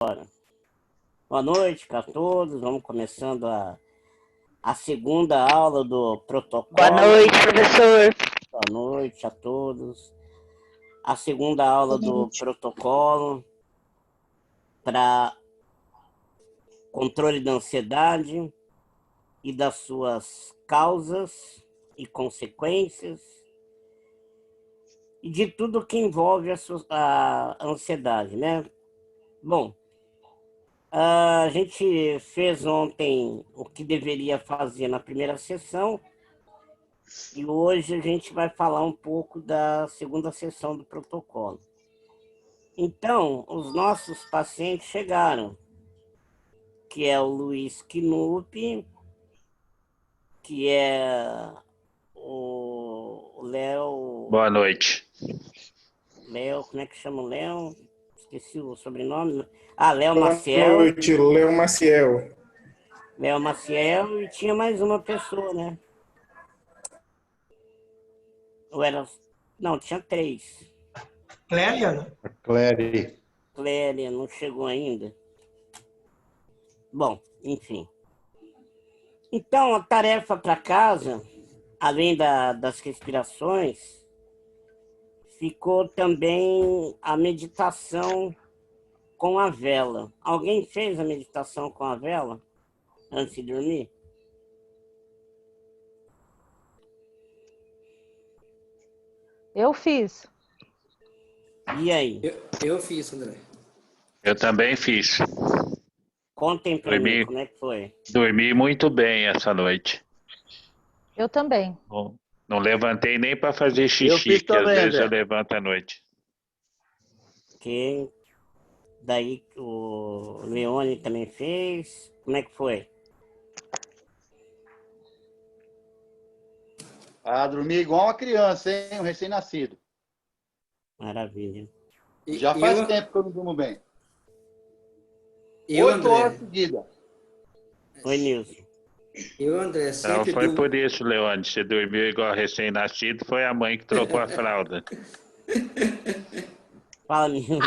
Boa noite a todos. Vamos começando a segunda aula do protocolo. Boa noite, professor. Boa noite a todos. A segunda aula do protocolo para controle da ansiedade e das suas causas e consequências e de tudo que envolve a ansiedade, né? Bom, a gente fez ontem o que deveria fazer na primeira sessão e hoje a gente vai falar um pouco da segunda sessão do protocolo. Então, os nossos pacientes chegaram, que é o Luiz Knupp, que é o Léo... Boa noite. Léo, como é que chama o Léo? Esqueci o sobrenome. Léo Boa Maciel. noite, Léo Maciel. Léo Maciel e tinha mais uma pessoa, né? Ou era... Não, tinha 3. Clélia? Clélia não chegou ainda. Bom, enfim. Então, a tarefa para casa, além das respirações, ficou também a meditação com a vela. Alguém fez a meditação com a vela antes de dormir? Eu fiz. E aí? Eu fiz, André. Eu também fiz. Contem para mim como é que foi. Dormi muito bem essa noite. Eu também. Não levantei nem para fazer Eu xixi, fiz que às também, vezes eu André. levanto à noite. Que daí o Leone também fez. Como é que foi? Dormi igual uma criança, hein? Um recém-nascido. Maravilha. Já faz tempo que eu não durmo bem. 8 André, horas seguidas. Oi, Nilson. André, Não sempre foi por isso, Leone. Você dormiu igual recém-nascido, foi a mãe que trocou a fralda. Fala, Nilson.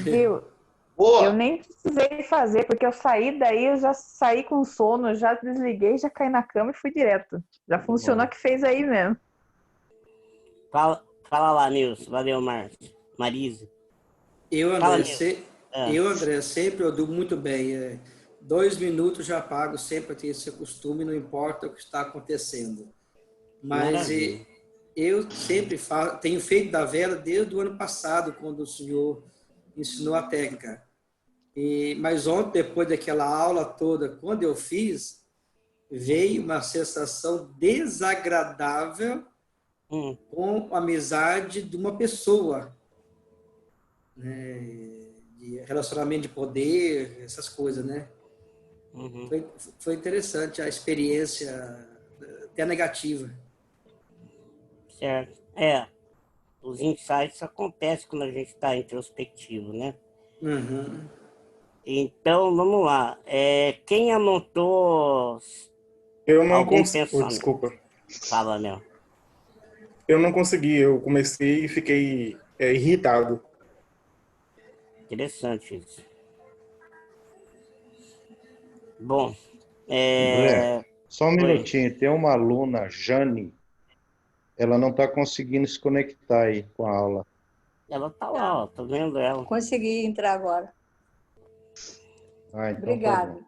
Viu? Boa! Eu nem precisei fazer, porque eu saí daí, eu já saí com sono, já desliguei, já caí na cama e fui direto. Já funcionou o que fez aí mesmo. Fala lá, Nilson. Valeu, Márcio. Marisa. André, Nilson. André, sempre eu durmo muito bem. 2 minutos já apago, sempre tenho esse costume, não importa o que está acontecendo. Mas eu sempre tenho feito da vela desde o ano passado, quando o senhor ensinou a técnica. Mas ontem, depois daquela aula toda, quando eu fiz, veio uma sensação desagradável com a amizade de uma pessoa, né? De relacionamento de poder, essas coisas, né? Uhum. Foi interessante a experiência, até negativa. Certo. Os insights acontecem quando a gente está introspectivo, né? Uhum. Então, vamos lá. Quem anotou Eu não algum consegui. pensamento? Desculpa. Fala, Léo. Eu não consegui. Eu comecei e fiquei irritado. Interessante isso. Bom, André, só um Oi. minutinho. Tem uma aluna, Jane, ela não está conseguindo se conectar aí com a aula. Ela tá lá, ó, tô vendo ela. Consegui entrar agora. Então Obrigada. tá bom.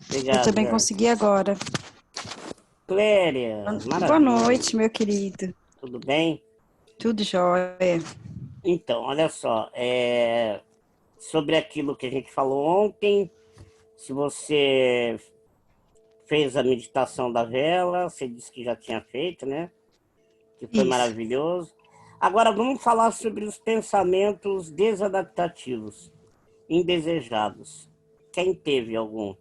Obrigado, Eu também Jorge. consegui agora. Cléria, maravilha. Boa noite, meu querido. Tudo bem? Tudo jóia. Então, olha só, sobre aquilo que a gente falou ontem, se você fez a meditação da vela, você disse que já tinha feito, né? Que foi Isso. maravilhoso. Agora vamos falar sobre os pensamentos desadaptativos, indesejados. Quem teve algum?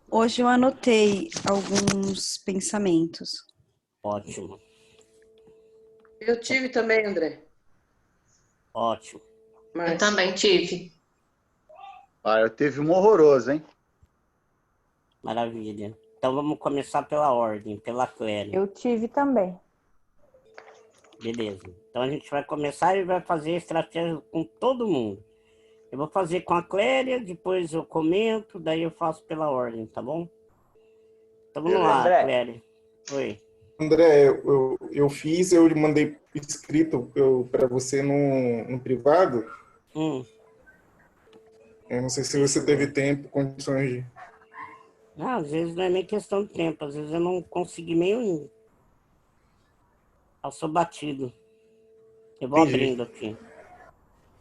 Hoje eu anotei alguns pensamentos. Ótimo, Eu tive também, André. ótimo. Mas Eu também tive. Eu tive um horroroso, hein? Maravilha. Então vamos começar pela ordem, pela Clélia. Eu tive também. Beleza. Então a gente vai começar e vai fazer estratégia com todo mundo. Eu vou fazer com a Clélia, depois eu comento, daí eu faço pela ordem, tá bom? Então vamos lá, André. Clélia. Oi. André, eu fiz, eu mandei escrito para você no privado. Eu não sei se você teve tempo, condições de... Não, às vezes não é nem questão de tempo, às vezes eu não consegui nem... Eu sou batido. Eu vou Entendi. abrindo aqui.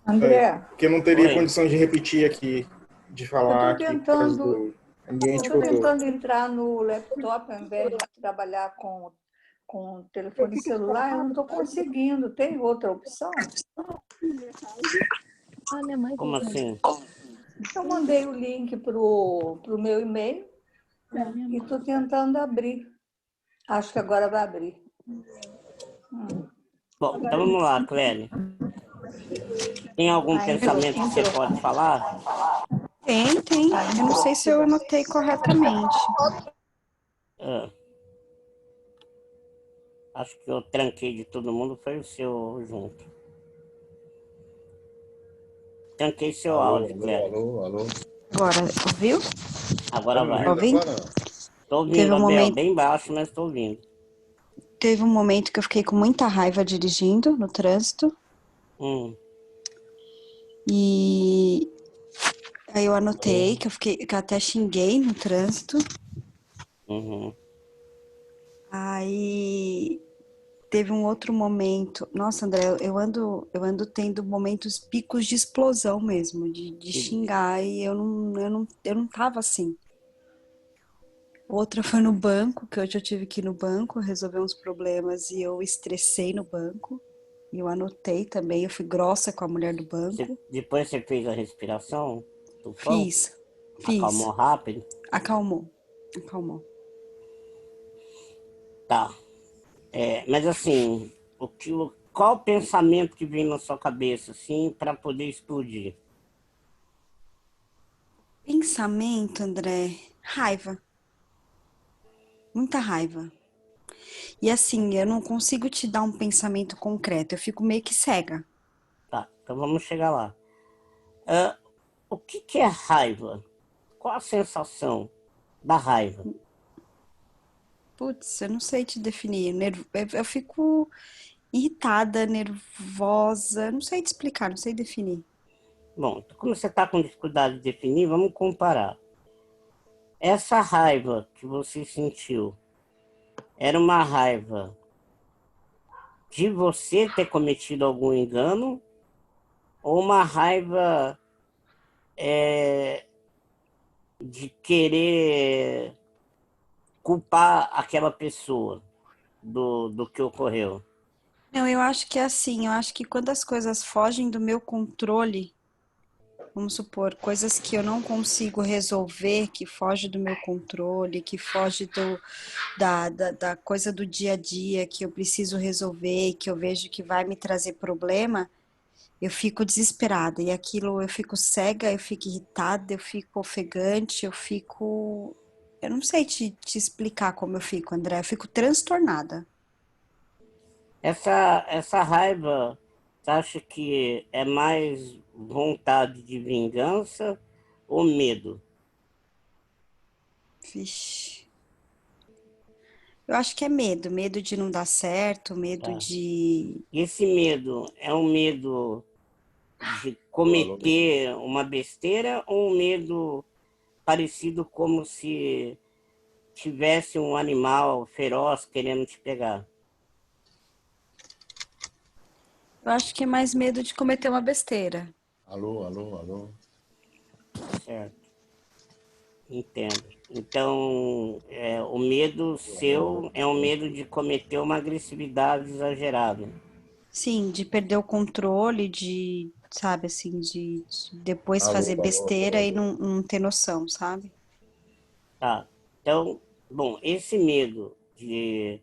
André, Porque eu não teria Oi. condições de repetir aqui, de falar aqui por causa do ambiente que eu eu tô tô. tentando entrar no laptop ao invés de trabalhar com telefone celular, eu não estou conseguindo. Tem outra opção? Como assim? Eu mandei o link pro meu e-mail e estou tentando abrir. Acho que agora vai abrir. Bom, então vamos lá, Clélia. Tem algum pensamento que você pode falar? Tem. Eu não sei se eu anotei corretamente. Acho que eu tranquei de todo mundo, foi o seu junto. Tranquei seu áudio, Clélia. Alô. Agora, ouviu? Agora vai. Tá ouvindo? Tô ouvindo, Teve um Abel, momento- bem baixo, mas tô ouvindo. Teve um momento que eu fiquei com muita raiva dirigindo no trânsito. E aí eu anotei que eu até xinguei no trânsito. Aí teve um outro momento. Nossa, André, eu ando tendo momentos picos de explosão mesmo, de xingar, e eu não tava assim. Outra foi no banco, que hoje eu tive que ir no banco resolver uns problemas e eu estressei no banco. E eu anotei também, eu fui grossa com a mulher do banco. Depois você fez a respiração? Fiz. Acalmou rápido? Acalmou. Tá. Mas assim, qual o pensamento que vem na sua cabeça, assim, para poder explodir? Pensamento, André, raiva. Muita raiva. E assim, eu não consigo te dar um pensamento concreto, eu fico meio que cega. Tá, então vamos chegar lá. O que é raiva? Qual a sensação da raiva? Putz, eu não sei te definir. Eu fico irritada, nervosa, não sei te explicar, não sei definir. Bom, como você está com dificuldade de definir, vamos comparar. Essa raiva que você sentiu, era uma raiva de você ter cometido algum engano ou uma raiva de querer culpar aquela pessoa do que ocorreu? Não, eu acho que é assim, eu acho que quando as coisas fogem do meu controle, vamos supor, coisas que eu não consigo resolver, que foge do meu controle, que foge da coisa do dia a dia, que eu preciso resolver, que eu vejo que vai me trazer problema, eu fico desesperada. E aquilo, eu fico cega, eu fico irritada, eu fico ofegante, eu não sei te explicar como eu fico, André, eu fico transtornada. Essa raiva, você acha que é mais vontade de vingança ou medo? Vixe. Eu acho que é medo de não dar certo, medo de... Esse medo é um medo de cometer uma besteira ou um medo parecido como se tivesse um animal feroz querendo te pegar? Eu acho que é mais medo de cometer uma besteira. Alô. Certo. Entendo. Então, o medo seu é um medo de cometer uma agressividade exagerada. Sim, de perder o controle, de, sabe, assim, de depois fazer besteira e não ter noção, sabe? Tá. Então, bom, esse medo de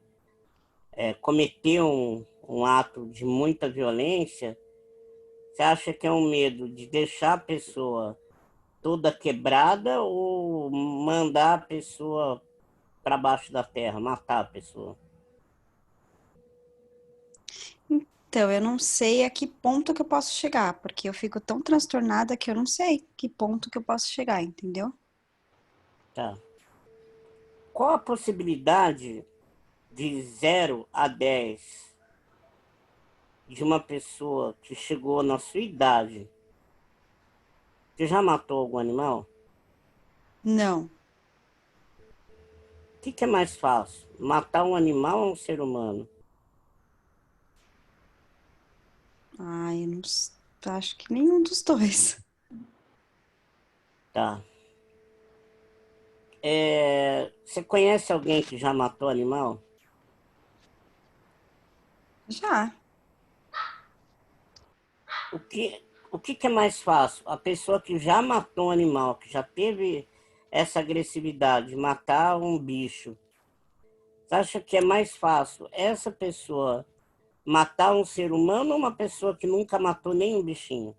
cometer um ato de muita violência, você acha que é um medo de deixar a pessoa toda quebrada ou mandar a pessoa para baixo da terra, matar a pessoa? Então, eu não sei a que ponto que eu posso chegar, porque eu fico tão transtornada que eu não sei que ponto que eu posso chegar, entendeu? Tá. Qual a possibilidade de 0 a 10 de uma pessoa que chegou na sua idade? Você já matou algum animal? Não. O que é mais fácil? Matar um animal ou um ser humano? Ai, eu não acho que nenhum dos dois. Tá. Você conhece alguém que já matou animal? Já. O que é mais fácil? A pessoa que já matou um animal, que já teve essa agressividade de matar um bicho, você acha que é mais fácil essa pessoa matar um ser humano ou uma pessoa que nunca matou nenhum bichinho?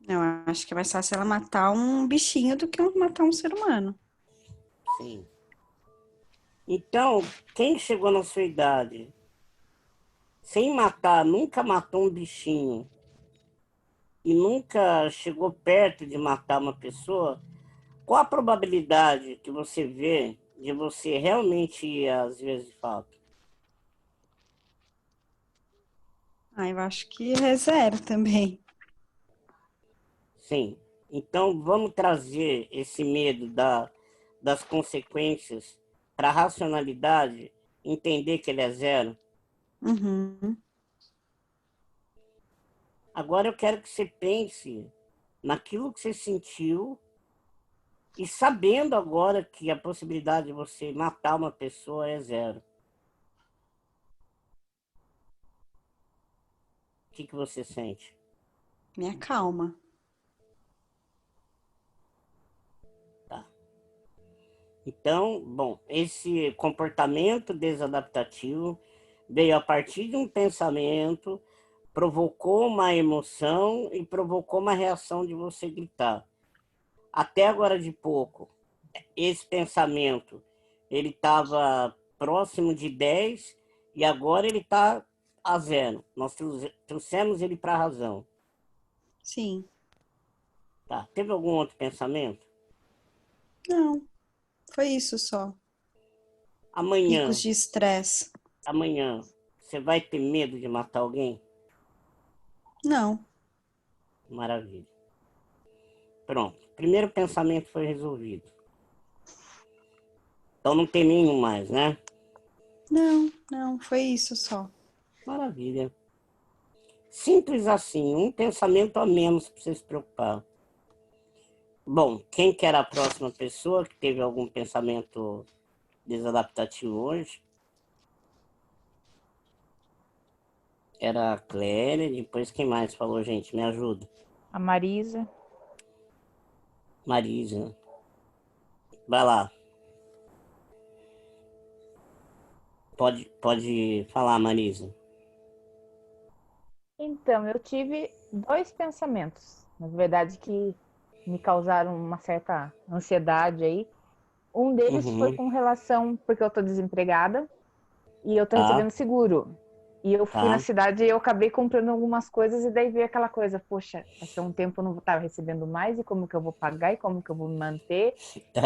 Eu acho que é mais fácil ela matar um bichinho do que matar um ser humano. Sim. Então, quem chegou na sua idade sem matar, nunca matou um bichinho e nunca chegou perto de matar uma pessoa, qual a probabilidade que você vê de você realmente ir às vezes de fato? Ah, eu acho que é 0 também. Sim. Então, vamos trazer esse medo das consequências para a racionalidade, entender que ele é 0. Uhum. Agora eu quero que você pense naquilo que você sentiu e sabendo agora que a possibilidade de você matar uma pessoa é 0. O que você sente? Minha calma. Tá. Então, bom, esse comportamento desadaptativo veio a partir de um pensamento, provocou uma emoção e provocou uma reação de você gritar. Até agora de pouco, esse pensamento, ele estava próximo de 10 e agora ele está a 0. Nós trouxemos ele para a razão. Sim. Tá. Teve algum outro pensamento? Não. Foi isso só. Amanhã, Picos de estresse. amanhã, você vai ter medo de matar alguém? Não. Maravilha. Pronto. Primeiro pensamento foi resolvido. Então não tem nenhum mais, né? Não. Foi isso só. Maravilha. Simples assim, um pensamento a menos para você se preocupar. Bom, quem que era a próxima pessoa que teve algum pensamento desadaptativo hoje? Era a Clélia, depois quem mais falou, gente? Me ajuda. A Marisa. Marisa. Vai lá. Pode falar, Marisa. Então, eu tive 2 pensamentos, na verdade, que me causaram uma certa ansiedade aí. Um deles foi Uhum. com relação, porque eu tô desempregada e eu tô Tá. recebendo seguro. E eu fui Tá. na cidade e eu acabei comprando algumas coisas e daí veio aquela coisa, poxa, daqui a um tempo eu não vou estar recebendo mais e como que eu vou pagar e como que eu vou me manter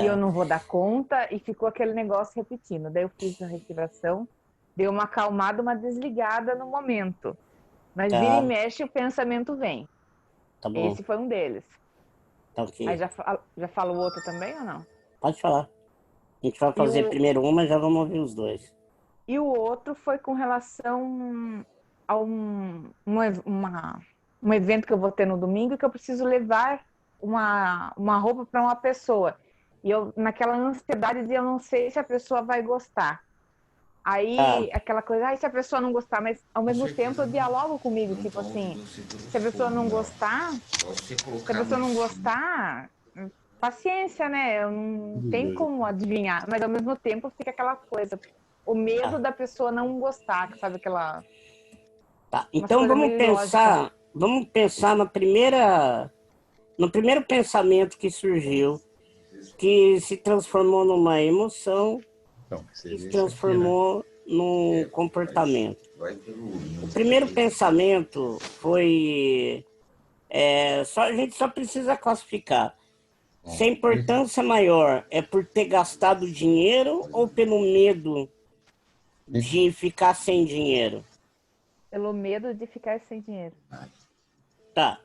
e eu não vou dar conta e ficou aquele negócio repetindo. Daí eu fiz a respiração, dei uma acalmada, uma desligada no momento. Mas vira e Tá. mexe o pensamento vem. Tá bom. Esse foi um deles. Tá ok. Aí já fala o outro também ou não? Pode falar. A gente vai fazer primeiro uma, já vamos ouvir os dois. E o outro foi com relação a um evento que eu vou ter no domingo que eu preciso levar uma roupa para uma pessoa. E eu, naquela ansiedade de eu não sei se a pessoa vai gostar. Aí, aquela coisa, se a pessoa não gostar, mas ao mesmo tempo eu dialogo comigo, tipo assim, se a pessoa não gostar, paciência, né? Eu não tem como adivinhar, mas ao mesmo tempo fica aquela coisa, o medo da pessoa não gostar, sabe aquela... Tá. Então vamos pensar no primeiro pensamento que surgiu, que se transformou numa emoção, que se transformou num comportamento. O primeiro pensamento foi... a gente só precisa classificar. Se a importância maior é por ter gastado dinheiro ou pelo medo de ficar sem dinheiro? Pelo medo de ficar sem dinheiro. Tá.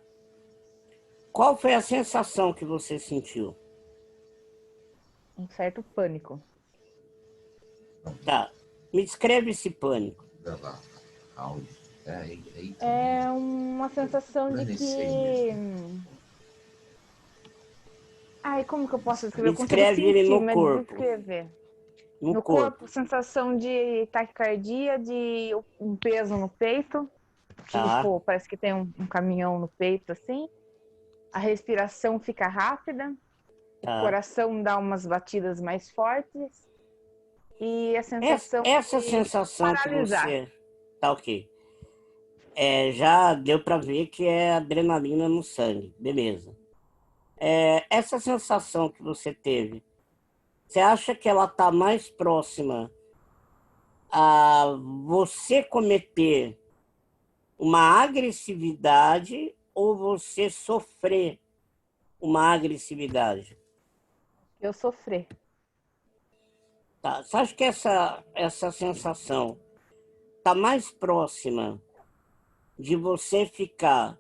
Qual foi a sensação que você sentiu? Um certo pânico. Tá. Me descreve esse pânico. É uma sensação de que... Ai, como que eu posso descrever? Me Eu consigo descreve ele sentir, no mas corpo. descrever. No No corpo, sensação de taquicardia, de um peso no peito. Tá. Tipo, parece que tem um caminhão no peito, assim. A respiração fica rápida. Tá. O coração dá umas batidas mais fortes. E a sensação Essa de sensação paralisar. que você... Tá, ok. Já deu para ver que é adrenalina no sangue. Beleza. Essa sensação que você teve, você acha que ela está mais próxima a você cometer uma agressividade ou você sofrer uma agressividade? Eu sofrer. Tá. Você acha que essa sensação está mais próxima de você ficar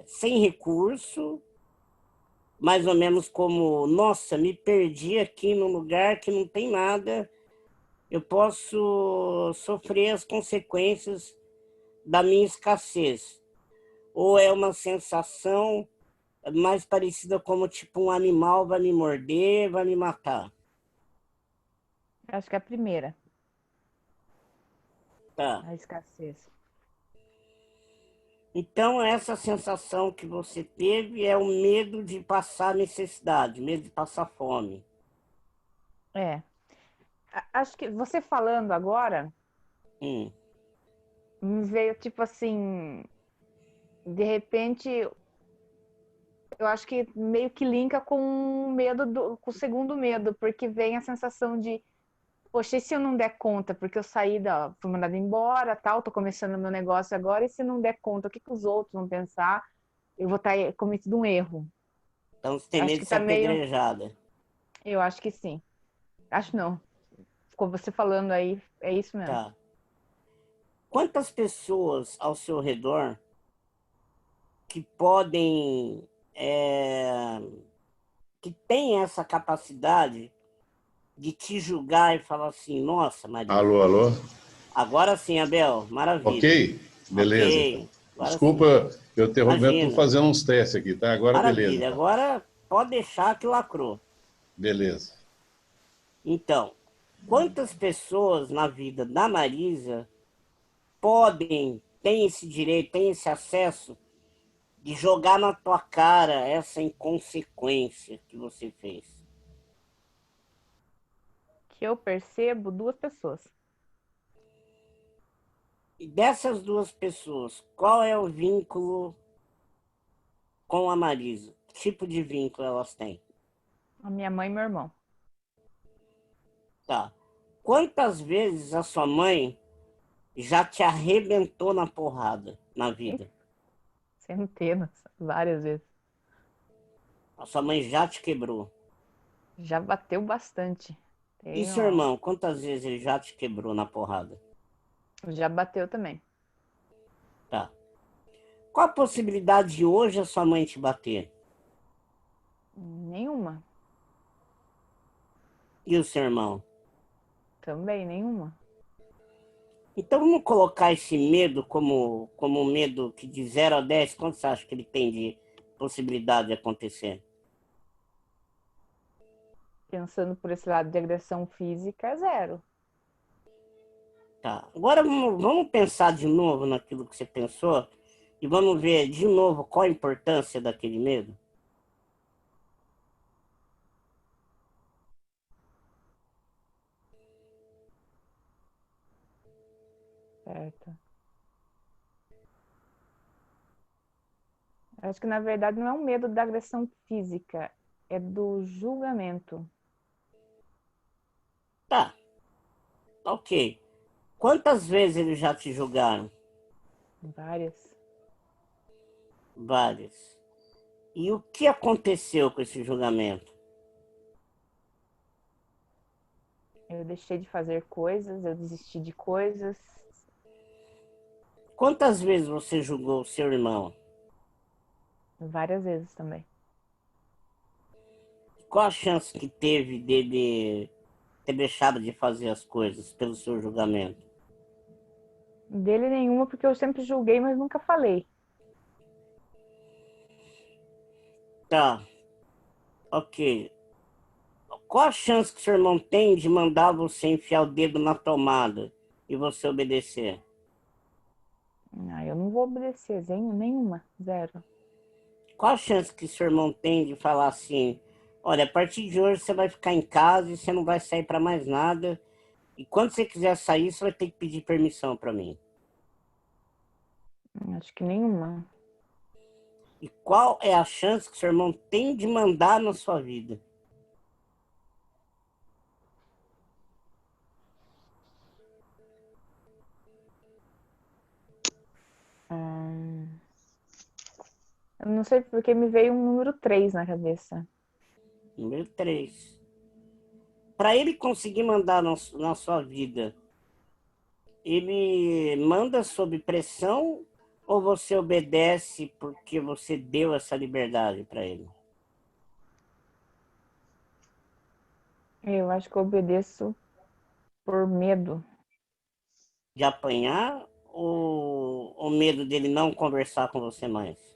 sem recurso, mais ou menos como, nossa, me perdi aqui num lugar que não tem nada, eu posso sofrer as consequências da minha escassez? Ou é uma sensação mais parecida como tipo um animal vai me morder, vai me matar? Acho que é a primeira. Tá. A escassez. Então, essa sensação que você teve é o medo de passar necessidade, medo de passar fome. Acho que você falando agora, me veio tipo assim, de repente, eu acho que meio que linka com o medo com o segundo medo, porque vem a sensação de, poxa, e se eu não der conta, porque eu fui mandada embora, tal, tô começando meu negócio agora, e se não der conta, o que os outros vão pensar? Eu vou estar cometido um erro. Então, você tem Acho medo que de ser tá meio... apedrejada. Eu acho que sim. Acho não. Com você falando aí, é isso mesmo. Tá. Quantas pessoas ao seu redor que podem, que têm essa capacidade de te julgar e falar assim, nossa, Maria. Alô? Agora sim, Abel, maravilha. Ok? Beleza. Ok. Desculpa sim. eu interromper, Imagina. estou fazendo uns testes aqui, tá? Agora Maravilha. beleza. Então. Agora pode deixar que lacrou. Beleza. Então, quantas pessoas na vida da Marisa têm esse direito, têm esse acesso de jogar na tua cara essa inconsequência que você fez? Que eu percebo 2 pessoas. E dessas 2 pessoas, qual é o vínculo com a Marisa? Que tipo de vínculo elas têm? A minha mãe e meu irmão. Tá. Quantas vezes a sua mãe já te arrebentou na porrada na vida? Centenas, várias vezes. A sua mãe já te quebrou? Já bateu bastante. E seu irmão, quantas vezes ele já te quebrou na porrada? Já bateu também. Tá. Qual a possibilidade de hoje a sua mãe te bater? Nenhuma. E o seu irmão? Também, nenhuma. Então vamos colocar esse medo como um medo que de 0 a 10, quanto você acha que ele tem de possibilidade de acontecer? Pensando por esse lado de agressão física, é 0. Tá. Agora vamos pensar de novo naquilo que você pensou e vamos ver de novo qual a importância daquele medo. Certo. Acho que, na verdade, não é um medo da agressão física, é do julgamento. Tá. Ok. Quantas vezes eles já te julgaram? Várias. Várias. E o que aconteceu com esse julgamento? Eu deixei de fazer coisas, eu desisti de coisas. Quantas vezes você julgou o seu irmão? Várias vezes também. Qual a chance que teve dele ter deixado de fazer as coisas pelo seu julgamento? Dele nenhuma, porque eu sempre julguei, mas nunca falei. Tá. Ok. Qual a chance que seu irmão tem de mandar você enfiar o dedo na tomada e você obedecer? Ah, eu não vou obedecer, nenhuma. Zero. Qual a chance que seu irmão tem de falar assim, olha, a partir de hoje você vai ficar em casa e você não vai sair para mais nada, e quando você quiser sair, você vai ter que pedir permissão para mim? Acho que nenhuma. E qual é a chance que seu irmão tem de mandar na sua vida? Eu não sei porque me veio um número 3 na cabeça. Número 3. Para ele conseguir mandar na sua vida, ele manda sob pressão ou você obedece porque você deu essa liberdade para ele? Eu acho que eu obedeço por medo. De apanhar ou o medo dele não conversar com você mais?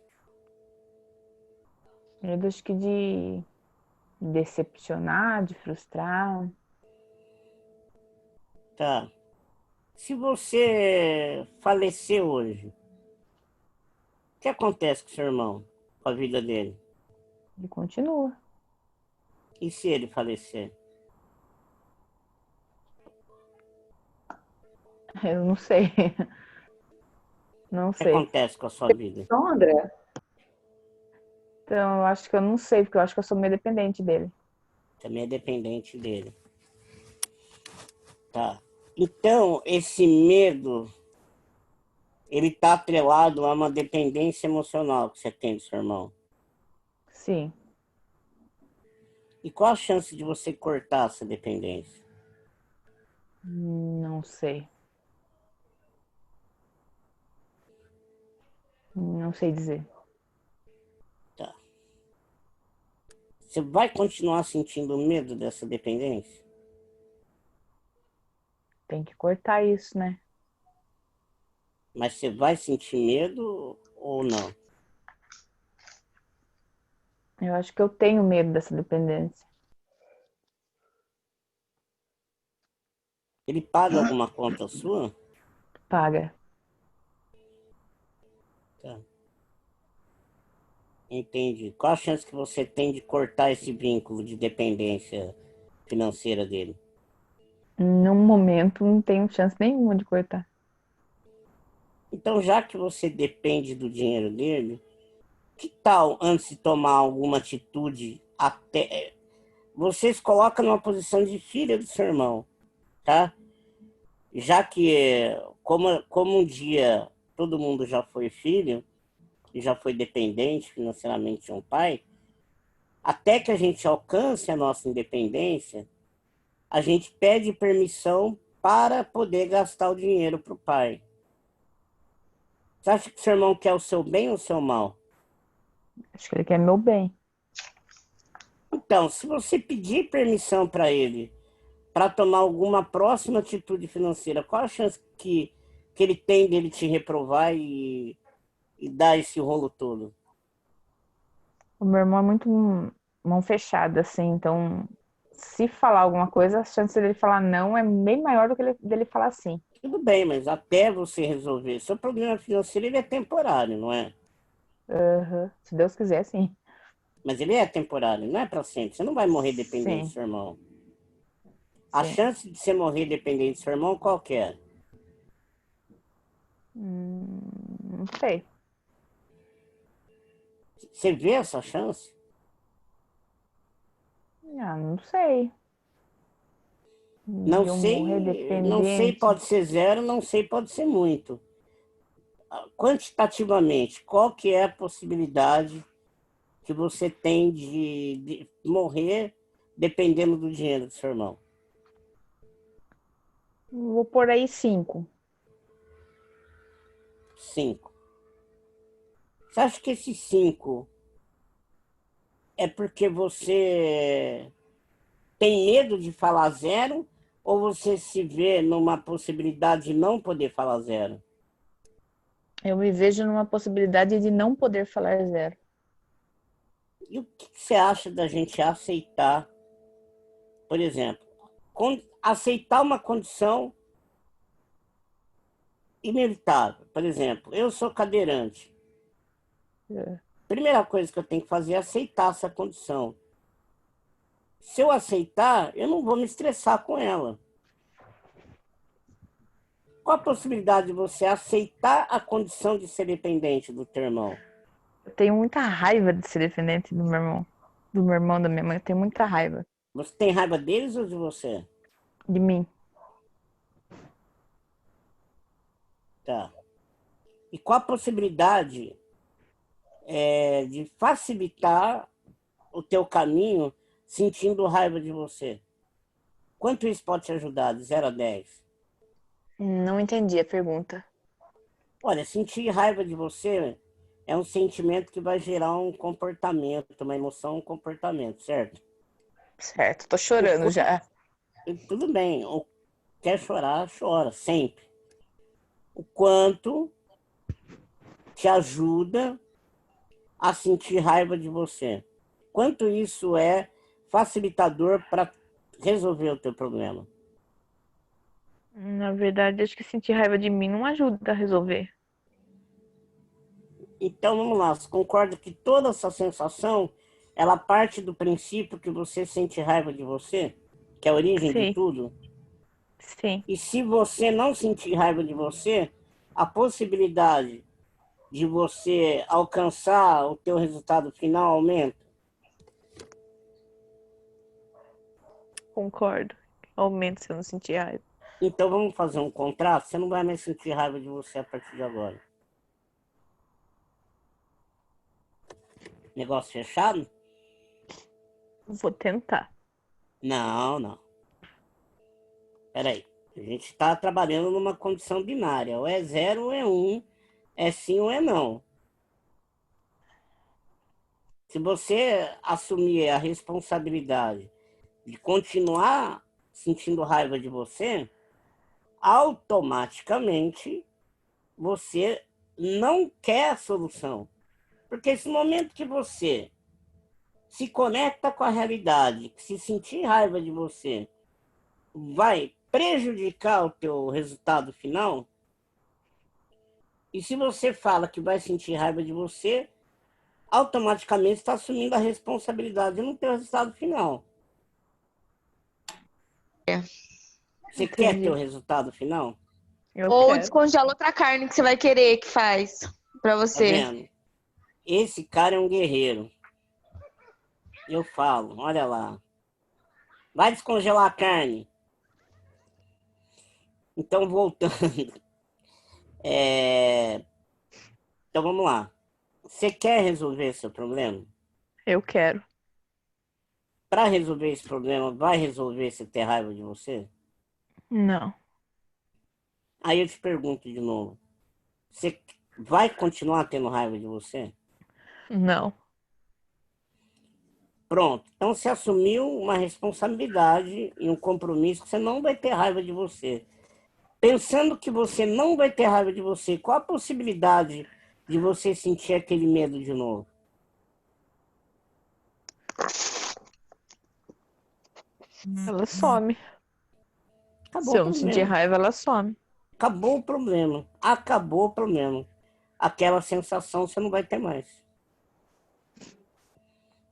Medo, acho que de decepcionar, de frustrar. Tá. Se você falecer hoje, o que acontece com seu irmão, com a vida dele? Ele continua. E se ele falecer? Eu não sei. Não O que sei. acontece com a sua vida? Então, André, Então, eu acho que eu não sei, porque eu acho que eu sou meio dependente dele. Também é dependente dele. Tá. Então, esse medo, ele tá atrelado a uma dependência emocional que você tem do seu irmão. Sim. E qual a chance de você cortar essa dependência? Não sei. Não sei dizer. Tá. Você vai continuar sentindo medo dessa dependência? Tem que cortar isso, né? Mas você vai sentir medo ou não? Eu acho que eu tenho medo dessa dependência. Ele paga alguma conta sua? Paga. Tá. Entendi. Qual a chance que você tem de cortar esse vínculo de dependência financeira dele? No momento, não tenho chance nenhuma de cortar. Então, já que você depende do dinheiro dele, que tal, antes de tomar alguma atitude, até você se coloca numa posição de filha do seu irmão, tá? Já que, como um dia todo mundo já foi filho, e já foi dependente financeiramente de um pai, até que a gente alcance a nossa independência, a gente pede permissão para poder gastar o dinheiro para o pai. Você acha que seu irmão quer o seu bem ou o seu mal? Acho que ele quer meu bem. Então, se você pedir permissão para ele para tomar alguma próxima atitude financeira, qual a chance que ele tem dele te reprovar e dar esse rolo todo? O meu irmão é muito mão fechada, assim, então se falar alguma coisa, a chance dele falar não é bem maior do que dele falar sim. Tudo bem, mas até você resolver. Seu problema financeiro ele é temporário, não é? Uhum. Se Deus quiser, sim. Mas ele é temporário, não é para sempre. Você não vai morrer dependente do Sim. seu irmão. A Sim. chance de você morrer dependente do seu irmão, qual que é? Não sei. Você vê essa chance? Ah, não sei. Não de eu sei, morrer não sei, dependente. pode ser 0, não sei, pode ser muito. Quantitativamente, qual que é a possibilidade que você tem de morrer dependendo do dinheiro do seu irmão? Vou por aí 5. 5. Você acha que esses 5 é porque você tem medo de falar 0 ou você se vê numa possibilidade de não poder falar 0? Eu me vejo numa possibilidade de não poder falar 0. E o que você acha da gente aceitar, por exemplo, aceitar uma condição inevitável? Por exemplo, eu sou cadeirante. Primeira coisa que eu tenho que fazer é aceitar essa condição. Se eu aceitar, eu não vou me estressar com ela. Qual a possibilidade de você aceitar a condição de ser dependente do teu irmão? Eu tenho muita raiva de ser dependente do meu irmão. Do meu irmão, da minha mãe. Eu tenho muita raiva. Você tem raiva deles ou de você? De mim. Tá. E qual a possibilidade de facilitar o teu caminho sentindo raiva de você? Quanto isso pode te ajudar, de 0 a 10? Não entendi a pergunta. Olha, sentir raiva de você é um sentimento que vai gerar um comportamento, uma emoção, um comportamento, certo? Certo, tô chorando já. Tudo bem, quer chorar, chora, sempre. O quanto te ajuda a sentir raiva de você? Quanto isso é facilitador para resolver o teu problema? Na verdade, acho que sentir raiva de mim não ajuda a resolver. Então, vamos lá. Você concorda que toda essa sensação, ela parte do princípio que você sente raiva de você? Que é a origem de tudo? Sim. E se você não sentir raiva de você, a possibilidade de você alcançar o teu resultado final aumenta? Concordo. Aumenta se eu não sentir raiva. Então vamos fazer um contrato? Você não vai mais sentir raiva de você a partir de agora. Negócio fechado? Vou tentar. Não. Peraí. A gente está trabalhando numa condição binária. Ou é 0 ou é 1. É sim ou é não. Se você assumir a responsabilidade de continuar sentindo raiva de você, automaticamente você não quer a solução. Porque esse momento que você se conecta com a realidade, que se sentir raiva de você vai prejudicar o teu resultado final, e se você fala que vai sentir raiva de você, automaticamente está assumindo a responsabilidade no teu resultado final. Você quer ter o resultado final? Ou descongela outra carne que você vai querer que faz pra você. Tá vendo? Esse cara é um guerreiro. Eu falo, olha lá. Vai descongelar a carne. Então, voltando. Então, vamos lá. Você quer resolver seu problema? Eu quero. Para resolver esse problema, vai resolver se ter raiva de você? Não. Aí eu te pergunto de novo. Você vai continuar tendo raiva de você? Não. Pronto. Então você assumiu uma responsabilidade e um compromisso que você não vai ter raiva de você. Pensando que você não vai ter raiva de você, qual a possibilidade de você sentir aquele medo de novo? Ela some. Acabou Se eu não sentir raiva, ela some. Acabou o problema. Acabou o problema. Aquela sensação você não vai ter mais.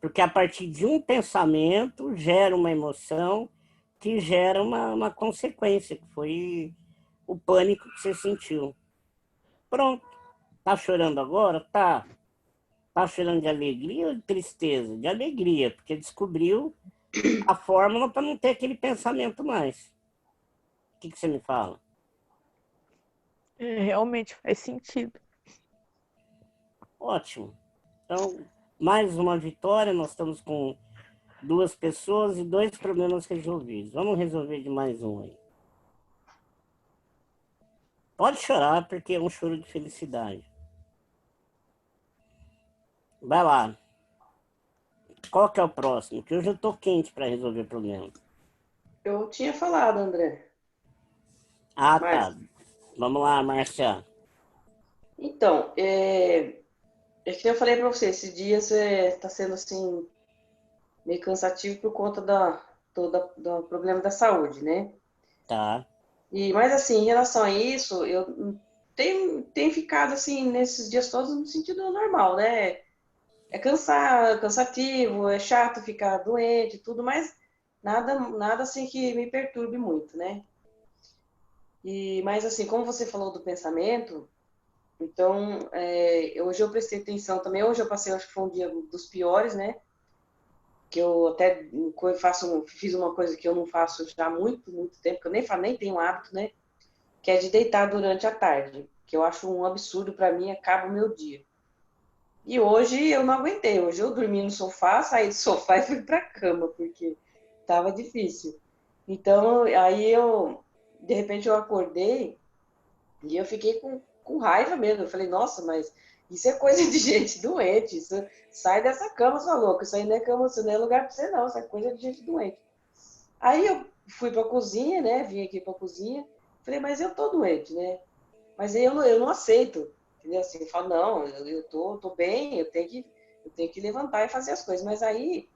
Porque a partir de um pensamento gera uma emoção que gera uma consequência, que foi o pânico que você sentiu. Pronto. Tá chorando agora? Tá. Tá chorando de alegria ou de tristeza? De alegria, porque descobriu a fórmula para não ter aquele pensamento mais. que você me fala? Realmente faz sentido. Ótimo. Então, mais uma vitória, nós estamos com 2 pessoas e 2 problemas resolvidos. Vamos resolver de mais um aí. Pode chorar, porque é um choro de felicidade. Vai lá. Qual que é o próximo? Que hoje eu tô quente para resolver o problema. Eu tinha falado, André. Ah, Mas, tá. Vamos lá, Márcia. então, é que eu falei para você, esses dias está sendo assim meio cansativo por conta do problema da saúde, né? Tá. Mas assim, em relação a isso, eu tenho ficado assim nesses dias todos no sentido normal, né? É cansativo, é chato ficar doente, tudo, mas nada assim que me perturbe muito, né? Mas assim, como você falou do pensamento, então hoje eu prestei atenção também. Hoje eu passei, acho que foi um dia dos piores, né? Que eu até fiz uma coisa que eu não faço já há muito, muito tempo, que eu nem tenho hábito, né? Que é de deitar durante a tarde, que eu acho um absurdo para mim, acaba o meu dia. E hoje eu não aguentei. Hoje eu dormi no sofá, saí do sofá e fui para a cama, porque estava difícil. Então, de repente, eu acordei e eu fiquei com raiva mesmo. Eu falei, nossa, mas isso é coisa de gente doente. Sai dessa cama, sua louca. Isso aí não é cama, isso não é lugar para você, não. Isso é coisa de gente doente. Aí eu fui para a cozinha, né? Vim aqui para a cozinha. Falei, mas eu tô doente, né? Mas eu não aceito. Entendeu? Assim, eu falo, não, eu tô bem, eu tenho que levantar e fazer as coisas. Mas aí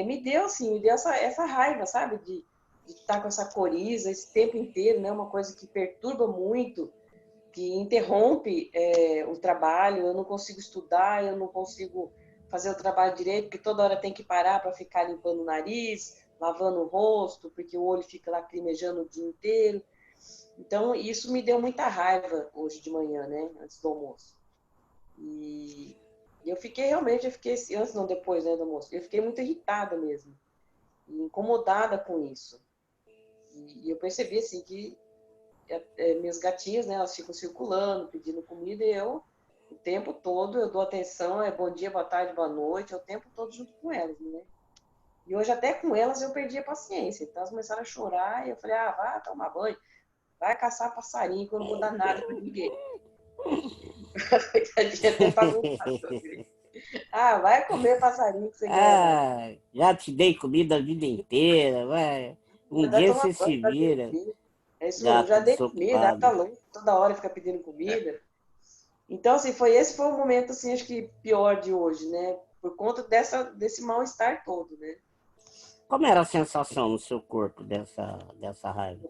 me deu essa raiva, sabe? De estar com essa coriza esse tempo inteiro, né? Uma coisa que perturba muito, que interrompe o trabalho. Eu não consigo estudar, eu não consigo fazer o trabalho direito, porque toda hora tem que parar para ficar limpando o nariz, lavando o rosto, porque o olho fica lacrimejando o dia inteiro. Então, isso me deu muita raiva hoje de manhã, né? Antes do almoço. E eu fiquei antes não, depois, né, do almoço, eu fiquei muito irritada mesmo, e incomodada com isso. E eu percebi, assim, que minhas gatinhas, né, elas ficam circulando, pedindo comida, e eu, o tempo todo, eu dou atenção, bom dia, boa tarde, boa noite, o tempo todo junto com elas, né? E hoje até com elas eu perdi a paciência, então elas começaram a chorar, e eu falei, vai tomar banho, vai caçar passarinho, que eu não vou dar nada pra ninguém. Até vai comer passarinho que você quer. Já te dei comida a vida inteira, vai. Um dia você se vira. É isso mesmo, já dei comida, tá louco, toda hora fica pedindo comida. Então, assim, esse foi o momento, assim, acho que pior de hoje, né? Por conta desse mal-estar todo, né? Como era a sensação no seu corpo dessa raiva?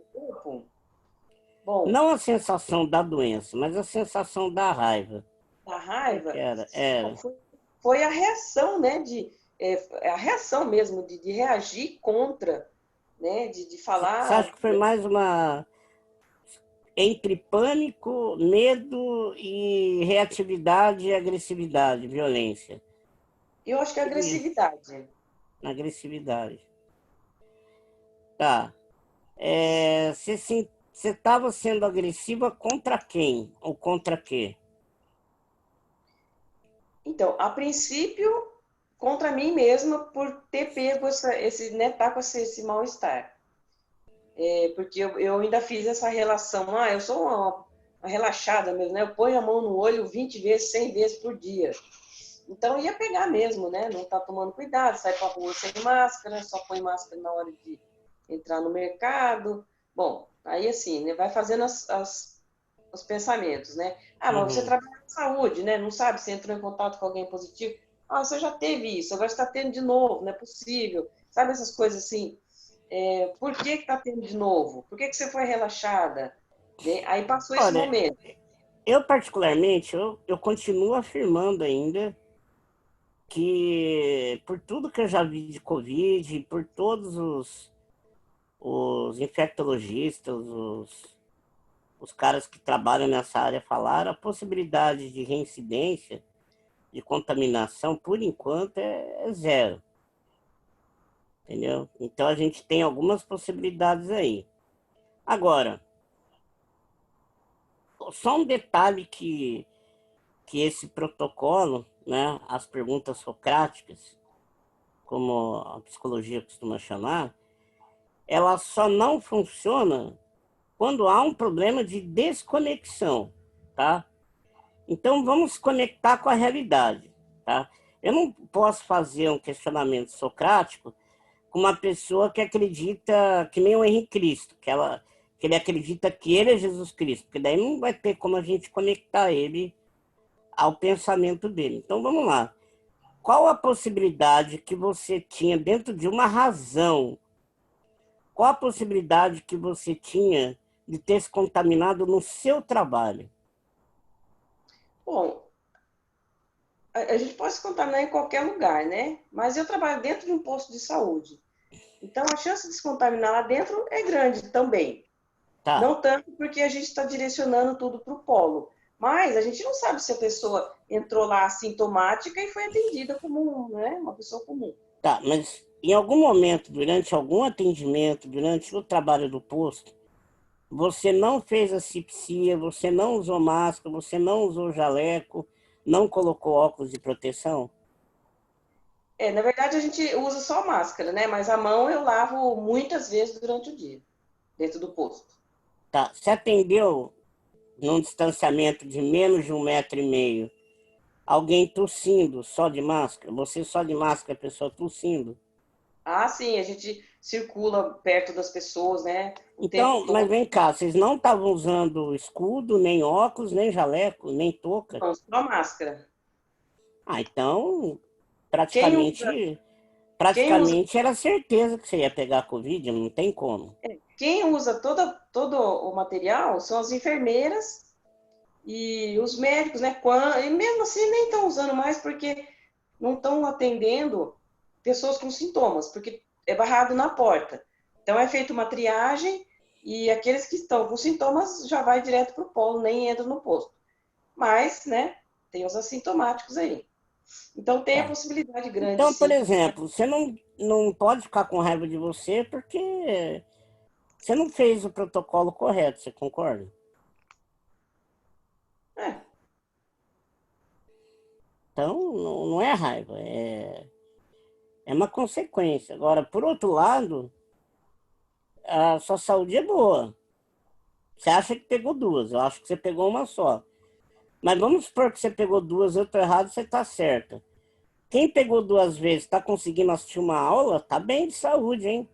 Bom, não a sensação da doença, mas a sensação da raiva. Da raiva? Era. Foi a reação, né? A reação mesmo de reagir contra, né? De falar. Você acha que foi mais uma entre pânico, medo e reatividade, agressividade, violência? Eu acho que é agressividade. Agressividade. Tá. Você estava sendo agressiva contra quem? Ou contra quê? Então, a princípio, contra mim mesma, por ter pego tá com esse mal-estar. Porque eu ainda fiz essa relação. Eu sou uma relaxada mesmo, né? Eu ponho a mão no olho 20 vezes, 100 vezes por dia. Então, ia pegar mesmo, né? Não tá tomando cuidado, sai pra rua sem máscara, só põe máscara na hora de entrar no mercado. Bom, aí assim, né? Vai fazendo os pensamentos, né? Mas você trabalha na saúde, né? Não sabe se entrou em contato com alguém positivo. Você já teve isso, agora está tendo de novo, não é possível. Sabe essas coisas assim? Por que está tendo de novo? Por que você foi relaxada? Né? Aí passou esse momento. Eu, particularmente, eu continuo afirmando ainda que, por tudo que eu já vi de Covid, por todos os infectologistas, os caras que trabalham nessa área falaram, a possibilidade de reincidência, de contaminação, por enquanto, é zero. Entendeu? Então, a gente tem algumas possibilidades aí. Agora, só um detalhe que esse protocolo, né, as perguntas socráticas, como a psicologia costuma chamar, ela só não funciona quando há um problema de desconexão, tá? Então, vamos conectar com a realidade, tá? Eu não posso fazer um questionamento socrático com uma pessoa que acredita, que nem o Henrique Cristo, que ele acredita que ele é Jesus Cristo, porque daí não vai ter como a gente conectar ele ao pensamento dele. Então, vamos lá. Qual a possibilidade que você tinha dentro de uma razão? Qual a possibilidade que você tinha de ter se contaminado no seu trabalho? Bom, a gente pode se contaminar em qualquer lugar, né? Mas eu trabalho dentro de um posto de saúde. Então, a chance de se contaminar lá dentro é grande também. Tá. Não tanto porque a gente está direcionando tudo para o polo. Mas a gente não sabe se a pessoa entrou lá assintomática e foi atendida como uma pessoa comum. Tá, mas em algum momento, durante algum atendimento, durante o trabalho do posto, você não fez asepsia, você não usou máscara, você não usou jaleco, não colocou óculos de proteção? Na verdade, a gente usa só máscara, né? Mas a mão eu lavo muitas vezes durante o dia, dentro do posto. Tá, você atendeu num distanciamento de menos de 1,5 m, alguém tossindo só de máscara? Você só de máscara, a pessoa tossindo? Ah, sim, a gente circula perto das pessoas, né? Então, mas vem cá, vocês não estavam usando escudo, nem óculos, nem jaleco, nem touca? Não, só máscara. Ah, então, praticamente era certeza que você ia pegar Covid, não tem como. Quem usa todo o material são as enfermeiras e os médicos, né? E mesmo assim nem estão usando mais porque não estão atendendo pessoas com sintomas, porque é barrado na porta. Então é feita uma triagem e aqueles que estão com sintomas já vai direto para o polo, nem entra no posto. Mas, né, tem os assintomáticos aí. Então tem a possibilidade grande. Então, por sim. exemplo, você não pode ficar com raiva de você porque você não fez o protocolo correto, você concorda? Então, não é raiva, é uma consequência. Agora, por outro lado, a sua saúde é boa. Você acha que pegou duas, eu acho que você pegou uma só. Mas vamos supor que você pegou duas, eu estou errado, você está certa. Quem pegou 2 vezes está conseguindo assistir uma aula, tá bem de saúde, hein?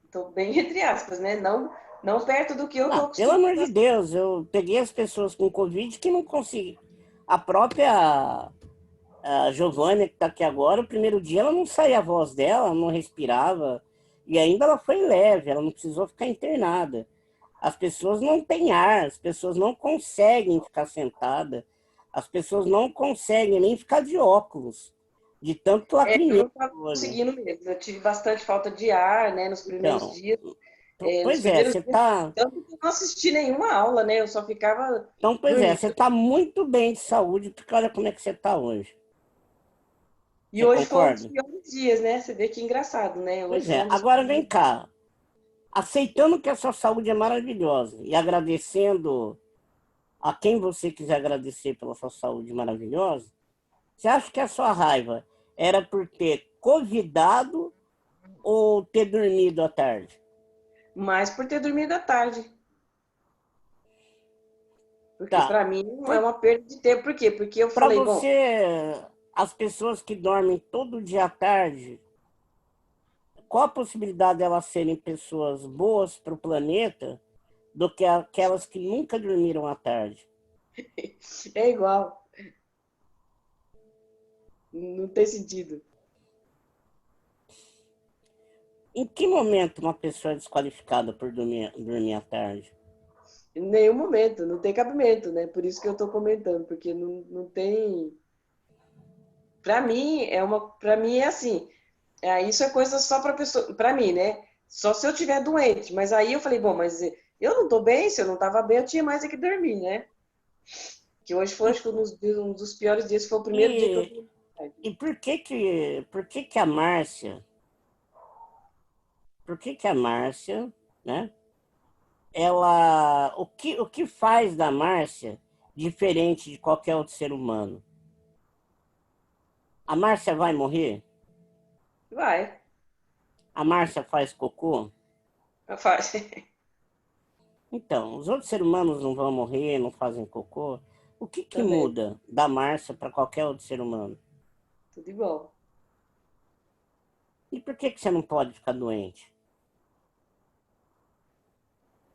Estou bem entre aspas, né? Não perto do que eu estou Pelo acostumada. amor de Deus, eu peguei as pessoas com Covid que não conseguem. A própria Giovânia, que está aqui agora, o primeiro dia ela não saía a voz dela, não respirava. E ainda ela foi leve, ela não precisou ficar internada. As pessoas não têm ar, as pessoas não conseguem ficar sentada, as pessoas não conseguem nem ficar de óculos, de tanto Eu lacrimeiro. não estava conseguindo mesmo. Eu tive bastante falta de ar, né, nos primeiros dias. Pois é, você está... Tanto que eu não assisti nenhuma aula, né? Eu só ficava... Então, pois é, você está muito bem de saúde, porque olha como é que você está hoje. E você hoje concorda? foi um dos piores dias, né? Você vê que engraçado, né? Pois Hoje é, agora vem cá. Aceitando que a sua saúde é maravilhosa e agradecendo a quem você quiser agradecer pela sua saúde maravilhosa, você acha que a sua raiva era por ter convidado ou ter dormido à tarde? Mais por ter dormido à tarde. Porque Tá. para mim é uma perda de tempo. Por quê? Porque eu Para falei, você, as pessoas que dormem todo dia à tarde, qual a possibilidade de elas serem pessoas boas para o planeta do que aquelas que nunca dormiram à tarde? É igual. Não tem sentido. Em que momento uma pessoa é desqualificada por dormir à tarde? Em nenhum momento, não tem cabimento, né? Por isso que eu estou comentando, porque não tem... Para mim, é assim, isso é coisa só para pessoa, para mim, né? Só se eu tiver doente. Mas aí eu falei, bom, mas eu não estou bem, se eu não estava bem, eu tinha mais é que dormir, né? Que hoje foi, acho que um dos piores dias, foi o primeiro dia que eu... E por que a Márcia por que que a Márcia, né? Ela, o que faz da Márcia diferente de qualquer outro ser humano? A Márcia vai morrer? Vai, A Márcia faz cocô? faz. Então, os outros seres humanos não vão morrer, não fazem cocô. O que que Também, muda da Márcia para qualquer outro ser humano? tudo igual. E por que que você não pode ficar doente?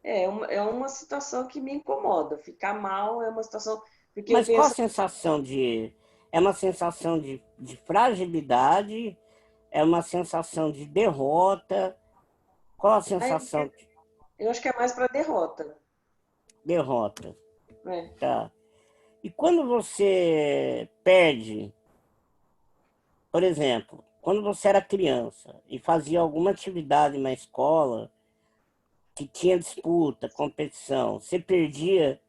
É uma situação que me incomoda. Ficar mal é uma situação. Porque eu Mas qual a penso. sensação de... É uma sensação de fragilidade? É uma sensação de derrota? Qual a sensação de Eu acho que é mais para derrota. derrota? Né? Tá. E quando você perde, por exemplo, quando você era criança e fazia alguma atividade na escola que tinha disputa, competição, você perdia,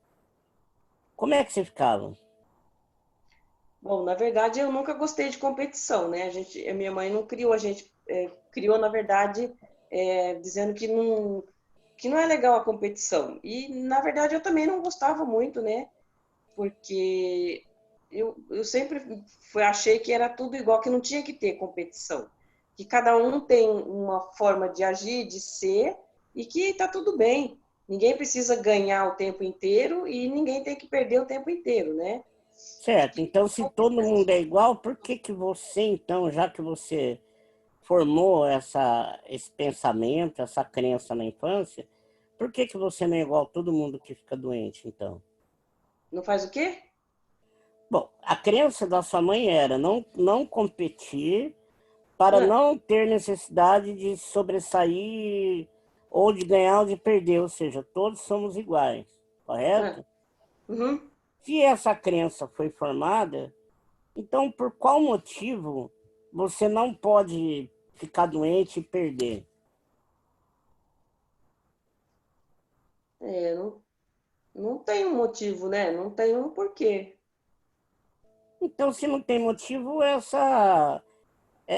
como é que você ficava? Bom, na verdade, eu nunca gostei de competição, né? A minha mãe não criou a gente, criou, na verdade, dizendo que não é legal a competição. E, na verdade, eu também não gostava muito, né? Porque eu sempre achei que era tudo igual, que não tinha que ter competição. Que cada um tem uma forma de agir, de ser, e que tá tudo bem. Ninguém precisa ganhar o tempo inteiro e ninguém tem que perder o tempo inteiro, né? Certo, então se todo mundo é igual, por que que você, então, já que você formou esse pensamento, essa crença na infância, por que que você não é igual a todo mundo que fica doente, então? Não faz o quê? Bom, a crença da sua mãe era não competir para Ah, não ter necessidade de sobressair ou de ganhar ou de perder, ou seja, todos somos iguais, ah, correto? uhum. Se essa crença foi formada, então por qual motivo você não pode ficar doente e perder? Não tem um motivo, né? Não tem um porquê. Então, se não tem motivo,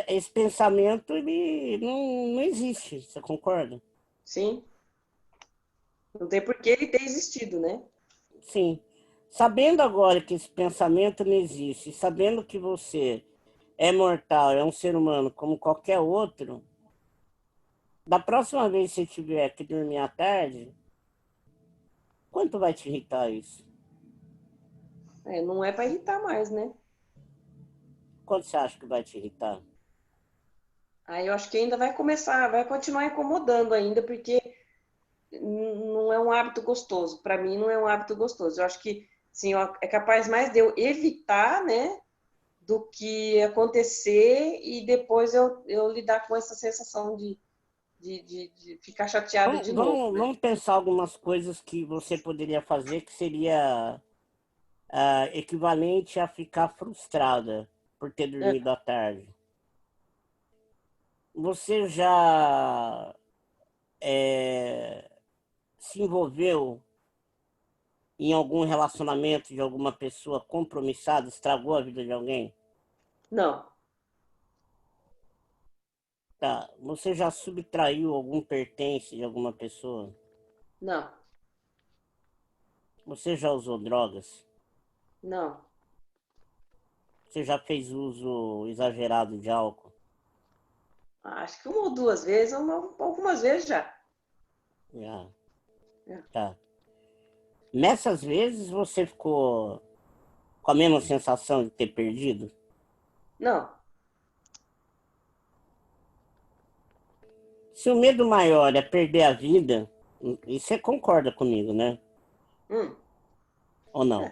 esse pensamento ele não existe, você concorda? Sim, não tem porquê ele ter existido, né? Sim. Sabendo agora que esse pensamento não existe, sabendo que você é mortal, é um ser humano como qualquer outro, da próxima vez que você tiver que dormir à tarde, quanto vai te irritar isso? Não é para irritar mais, né? Quanto você acha que vai te irritar? Aí eu acho que ainda vai continuar incomodando ainda, porque não é um hábito gostoso. Para mim, não é um hábito gostoso. Eu acho que, sim, é capaz mais de eu evitar, né, do que acontecer e depois eu lidar com essa sensação de ficar chateada de novo, né? Vamos pensar algumas coisas que você poderia fazer que seria equivalente a ficar frustrada por ter dormido à tarde. Você já se envolveu em algum relacionamento de alguma pessoa compromissada, estragou a vida de alguém? Não, Tá. Você já subtraiu algum pertence de alguma pessoa? não, Você já usou drogas? não. Você já fez uso exagerado de álcool? Acho que uma ou duas vezes, algumas vezes já. Já. É. Tá. Nessas vezes você ficou com a mesma sensação de ter perdido? Não, Se o medo maior é perder a vida, e você concorda comigo, né? Ou não?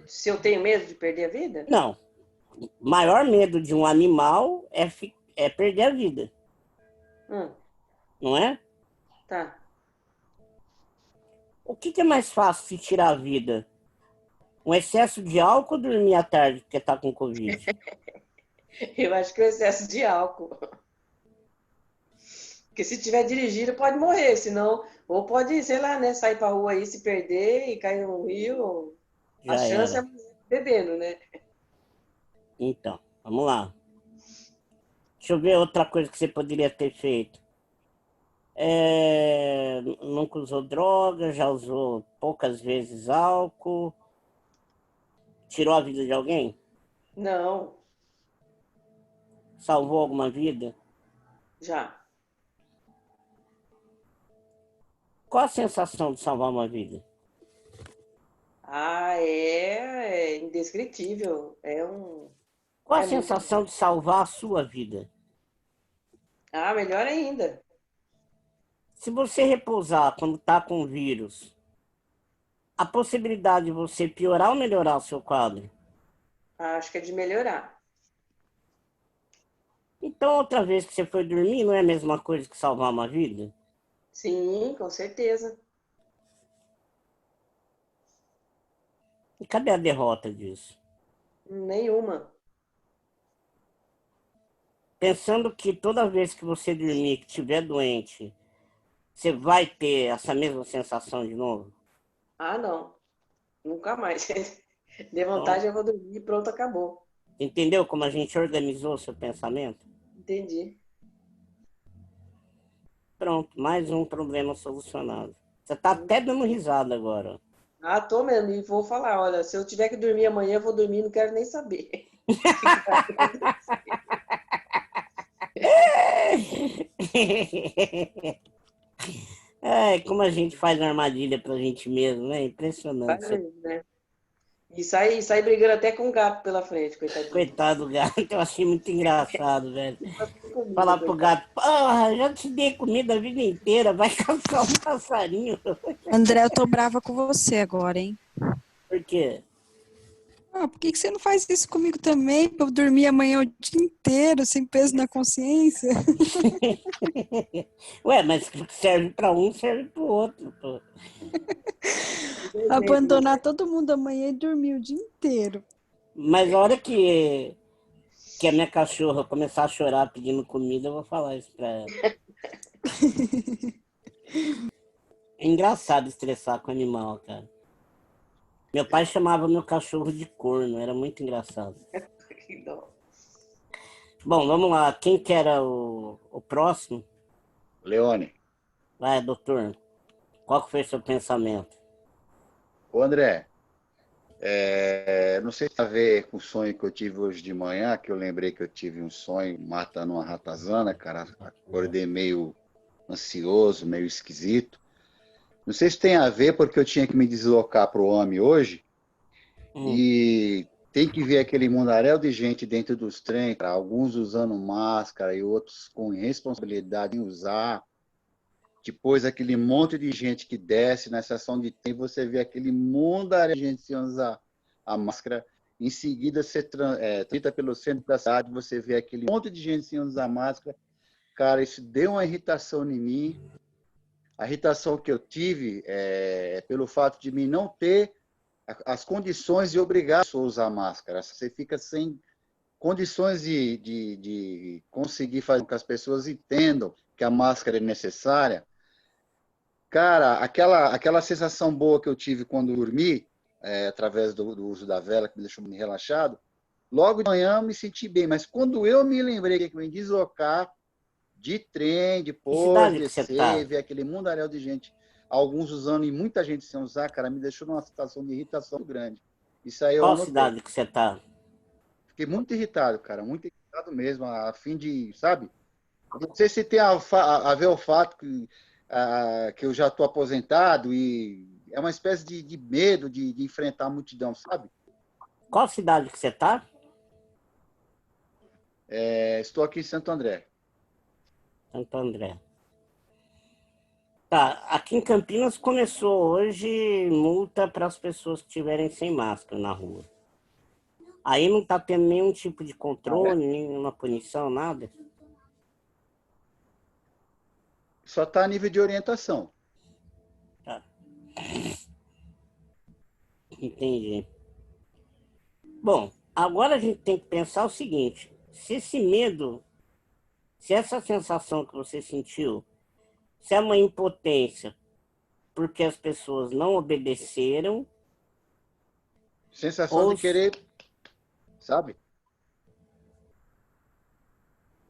se eu tenho medo de perder a vida? Não. O maior medo de um animal é perder a vida, não é? Tá. O que é mais fácil de tirar a vida? Um excesso de álcool ou dormir à tarde porque tá com Covid? Eu acho que o excesso de álcool. Porque se tiver dirigindo, pode morrer, senão, ou pode, sei lá, né, sair pra rua aí, se perder e cair no rio. A Já chance é era. bebendo, né? Então, vamos lá. Deixa eu ver outra coisa que você poderia ter feito. Nunca usou droga, já usou poucas vezes álcool. Tirou a vida de alguém? Não, Salvou alguma vida? já. Qual a sensação de salvar uma vida? Ah, é indescritível. Qual a É muito. sensação de salvar a sua vida? Ah, melhor ainda. Se você repousar quando está com vírus, a possibilidade de você piorar ou melhorar o seu quadro? Acho que é de melhorar. Então, outra vez que você foi dormir, não é a mesma coisa que salvar uma vida? Sim, com certeza. E cadê a derrota disso? Nenhuma. Pensando que toda vez que você dormir, que estiver doente, você vai ter essa mesma sensação de novo? Ah, não. Nunca mais. De Então, vontade eu vou dormir e pronto, acabou. entendeu como a gente organizou o seu pensamento? Entendi. Pronto, mais um problema solucionado. Você está até dando risada agora. Ah, tô mesmo. E vou falar, olha, se eu tiver que dormir amanhã, eu vou dormir, não quero nem saber. Como a gente faz armadilha pra gente mesmo, né? Impressionante. Vai mesmo, né? E sai brigando até com o gato pela frente, coitadinho. Coitado do gato, eu achei muito engraçado, velho. Comida, Falar pro coitado. gato, porra, já te dei comida a vida inteira, vai caçar um passarinho. André, eu tô brava com você agora, hein? Por quê? Ah, por que você não faz isso comigo também? Pra eu dormir amanhã o dia inteiro, sem peso na consciência? Ué, mas serve pra um, serve pro outro, pô. Abandonar todo mundo amanhã e dormir o dia inteiro. Mas a hora que a minha cachorra começar a chorar pedindo comida, eu vou falar isso pra ela. É engraçado estressar com animal, cara. Meu pai chamava meu cachorro de corno, era muito engraçado. Que dó. Bom, vamos lá. Quem que era o próximo? Leone. Vai, doutor. Qual que foi o seu pensamento? Ô, André, não sei se tem a ver com o sonho que eu tive hoje de manhã, que eu lembrei que eu tive um sonho matando uma ratazana, cara. Acordei meio ansioso, meio esquisito. Não sei se tem a ver porque eu tinha que me deslocar para o OMI hoje e tem que ver aquele mundaréu de gente dentro dos trens, cara, alguns usando máscara e outros com irresponsabilidade em usar. Depois aquele monte de gente que desce na estação de trem, você vê aquele mundaréu de gente sem usar a máscara. Em seguida, você transita pelo centro da cidade, você vê aquele monte de gente sem usar máscara. Cara, isso deu uma irritação em mim. A irritação que eu tive é pelo fato de mim não ter as condições de obrigar a pessoa a usar máscara. Você fica sem condições de conseguir fazer com que as pessoas entendam que a máscara é necessária. Cara, aquela sensação boa que eu tive quando dormi, através do uso da vela, que me deixou muito relaxado, logo de manhã eu me senti bem, mas quando eu me lembrei que eu ia me deslocar de trem, depois descer, ver aquele mundaréu de gente, alguns usando e muita gente sem usar, cara, me deixou numa situação de irritação grande. Isso aí eu Qual anotei. cidade que você tá? Fiquei muito irritado, cara, muito irritado mesmo, a fim de, sabe? Não sei se tem a ver o fato que eu já estou aposentado e é uma espécie de medo de enfrentar a multidão, sabe? Qual cidade que você tá? Estou aqui em Santo André. Santo André. Tá, aqui em Campinas começou hoje multa para as pessoas que estiverem sem máscara na rua. Aí não tá tendo nenhum tipo de controle, nenhuma punição, nada? Só está a nível de orientação. Tá. Entendi. Bom, agora a gente tem que pensar o seguinte, se esse medo, se essa sensação que você sentiu, se é uma impotência porque as pessoas não obedeceram... Sensação de querer, sabe?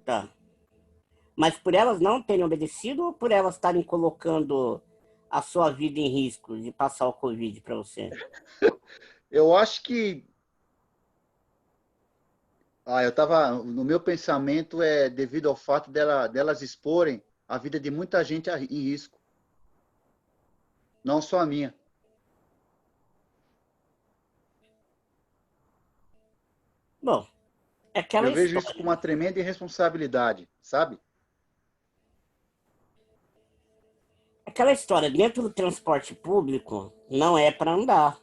Tá. Mas por elas não terem obedecido ou por elas estarem colocando a sua vida em risco de passar o Covid para você? Eu acho que eu tava no meu pensamento é devido ao fato delas exporem a vida de muita gente em risco, não só a minha. Bom, é aquela Eu vejo história. isso com uma tremenda irresponsabilidade, sabe? Aquela história, dentro do transporte público, não é para andar.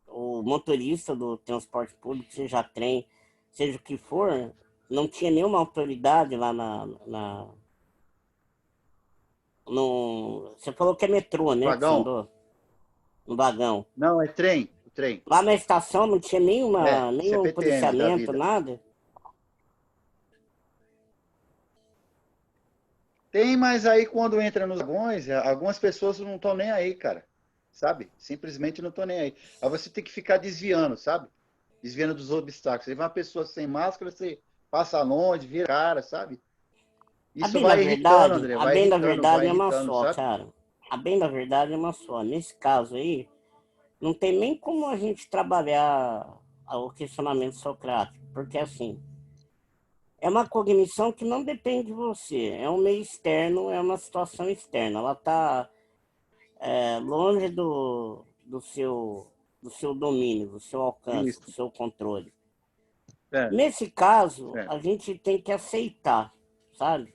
O motorista do transporte público, seja trem, seja o que for, não tinha nenhuma autoridade lá no... Você falou que é metrô, né? Que você Vagão? andou no vagão. Não, é trem. Trem. Lá na estação não tinha nenhum CPTM da policiamento, vida. nada? Tem, mas aí quando entra nos vagões, algumas pessoas não estão nem aí, cara. Sabe? Simplesmente não estão nem aí. Aí você tem que ficar desviando, sabe? Desviando dos obstáculos. Aí vai uma pessoa sem máscara, você passa longe, vira cara, sabe? Isso vai irritando, André. A bem da verdade vai é uma irritando, só, sabe? cara. A bem da verdade é uma só. Nesse caso aí, não tem nem como a gente trabalhar o questionamento socrático, porque assim, é uma cognição que não depende de você, é um meio externo, é uma situação externa, ela está longe do seu domínio, do seu alcance, Isso. do seu controle. É. Nesse caso, a gente tem que aceitar, sabe?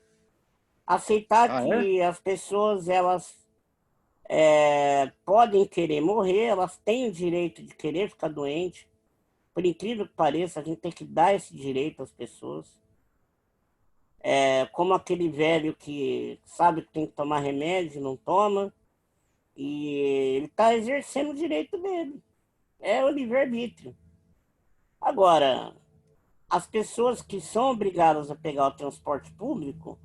Aceitar que as pessoas, elas podem querer morrer, elas têm o direito de querer ficar doente. Por incrível que pareça, a gente tem que dar esse direito às pessoas. Como aquele velho que sabe que tem que tomar remédio, não toma, e ele está exercendo o direito dele. É o livre-arbítrio. Agora, as pessoas que são obrigadas a pegar o transporte público,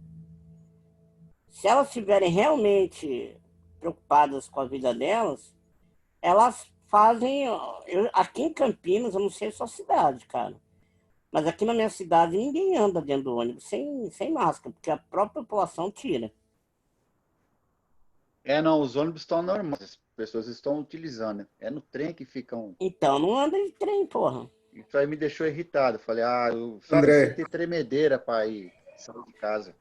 se elas estiverem realmente preocupadas com a vida delas, elas fazem... aqui em Campinas, eu não sei a sua cidade, cara, mas aqui na minha cidade ninguém anda dentro do ônibus sem máscara, porque a própria população tira. Não, os ônibus estão normais, as pessoas estão utilizando. É no trem que ficam... Então, não anda de trem, porra. Isso aí me deixou irritado. Falei, André. você tem tremedeira para ir sair de casa.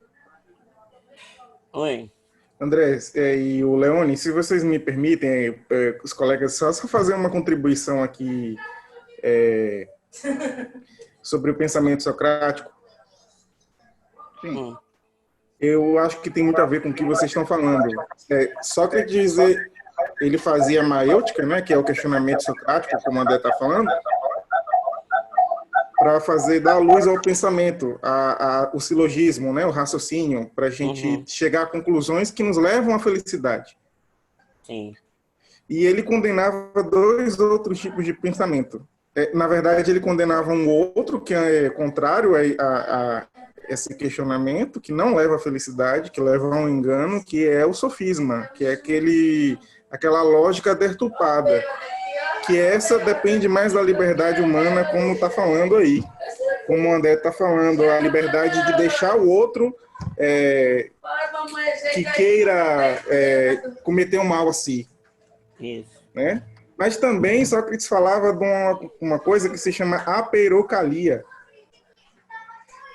Oi. André e o Leone, se vocês me permitem, os colegas, só fazer uma contribuição aqui sobre o pensamento socrático. Sim. Eu acho que tem muito a ver com o que vocês estão falando. Sócrates, ele fazia a maêutica, né, que é o questionamento socrático, como o André está falando, para dar luz ao pensamento, o silogismo, né, o raciocínio, para a gente chegar a conclusões que nos levam à felicidade. Sim. E ele condenava dois outros tipos de pensamento. Na verdade, ele condenava um outro que é contrário a esse questionamento, que não leva à felicidade, que leva a um engano, que é o sofisma, que é aquela lógica deturpada, que essa depende mais da liberdade humana, como está falando aí. Como o André está falando, a liberdade de deixar o outro que queira cometer um mal a si. Isso. Né? Mas também Sócrates falava de uma coisa que se chama aperocalia,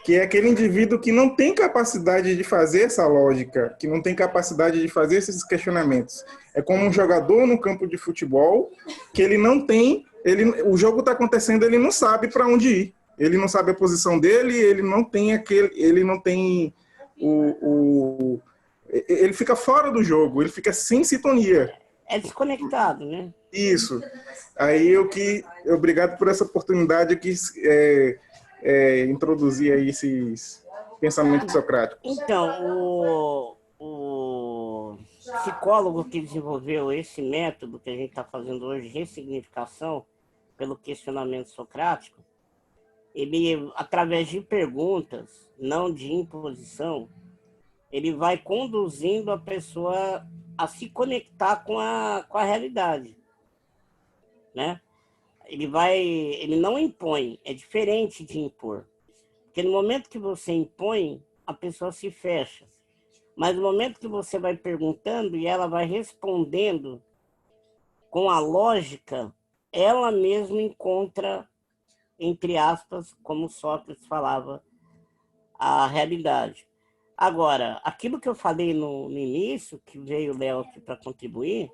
que é aquele indivíduo que não tem capacidade de fazer essa lógica, que não tem capacidade de fazer esses questionamentos. É como um jogador no campo de futebol, que ele não tem, o jogo está acontecendo, ele não sabe para onde ir. Ele não sabe a posição dele, ele não tem ele fica fora do jogo, ele fica sem sintonia. É desconectado, né? Isso. Aí obrigado por essa oportunidade aqui, introduzir aí esses pensamentos socráticos. Então, o psicólogo que desenvolveu esse método que a gente está fazendo hoje, ressignificação pelo questionamento socrático, ele, através de perguntas, não de imposição, ele vai conduzindo a pessoa a se conectar com a realidade, né? Ele não impõe, é diferente de impor. Porque no momento que você impõe, a pessoa se fecha. Mas no momento que você vai perguntando e ela vai respondendo com a lógica, ela mesma encontra, entre aspas, como Sócrates falava, a realidade. Agora, aquilo que eu falei no início, que veio o Léo aqui para contribuir,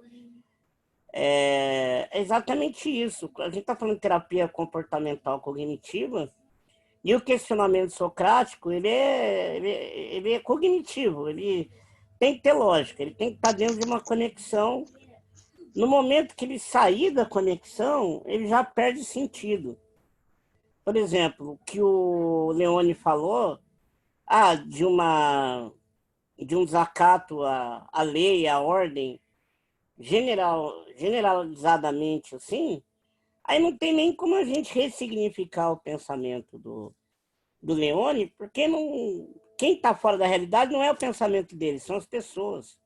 é exatamente isso. A gente está falando de terapia comportamental cognitiva, e o questionamento socrático, ele é cognitivo, ele tem que ter lógica, ele tem que estar dentro de uma conexão. No momento que ele sair da conexão, ele já perde sentido. Por exemplo, o que o Leone falou, de um desacato à lei, à ordem, generalizadamente assim, aí não tem nem como a gente ressignificar o pensamento do Leone, porque quem está fora da realidade não é o pensamento dele, são as pessoas.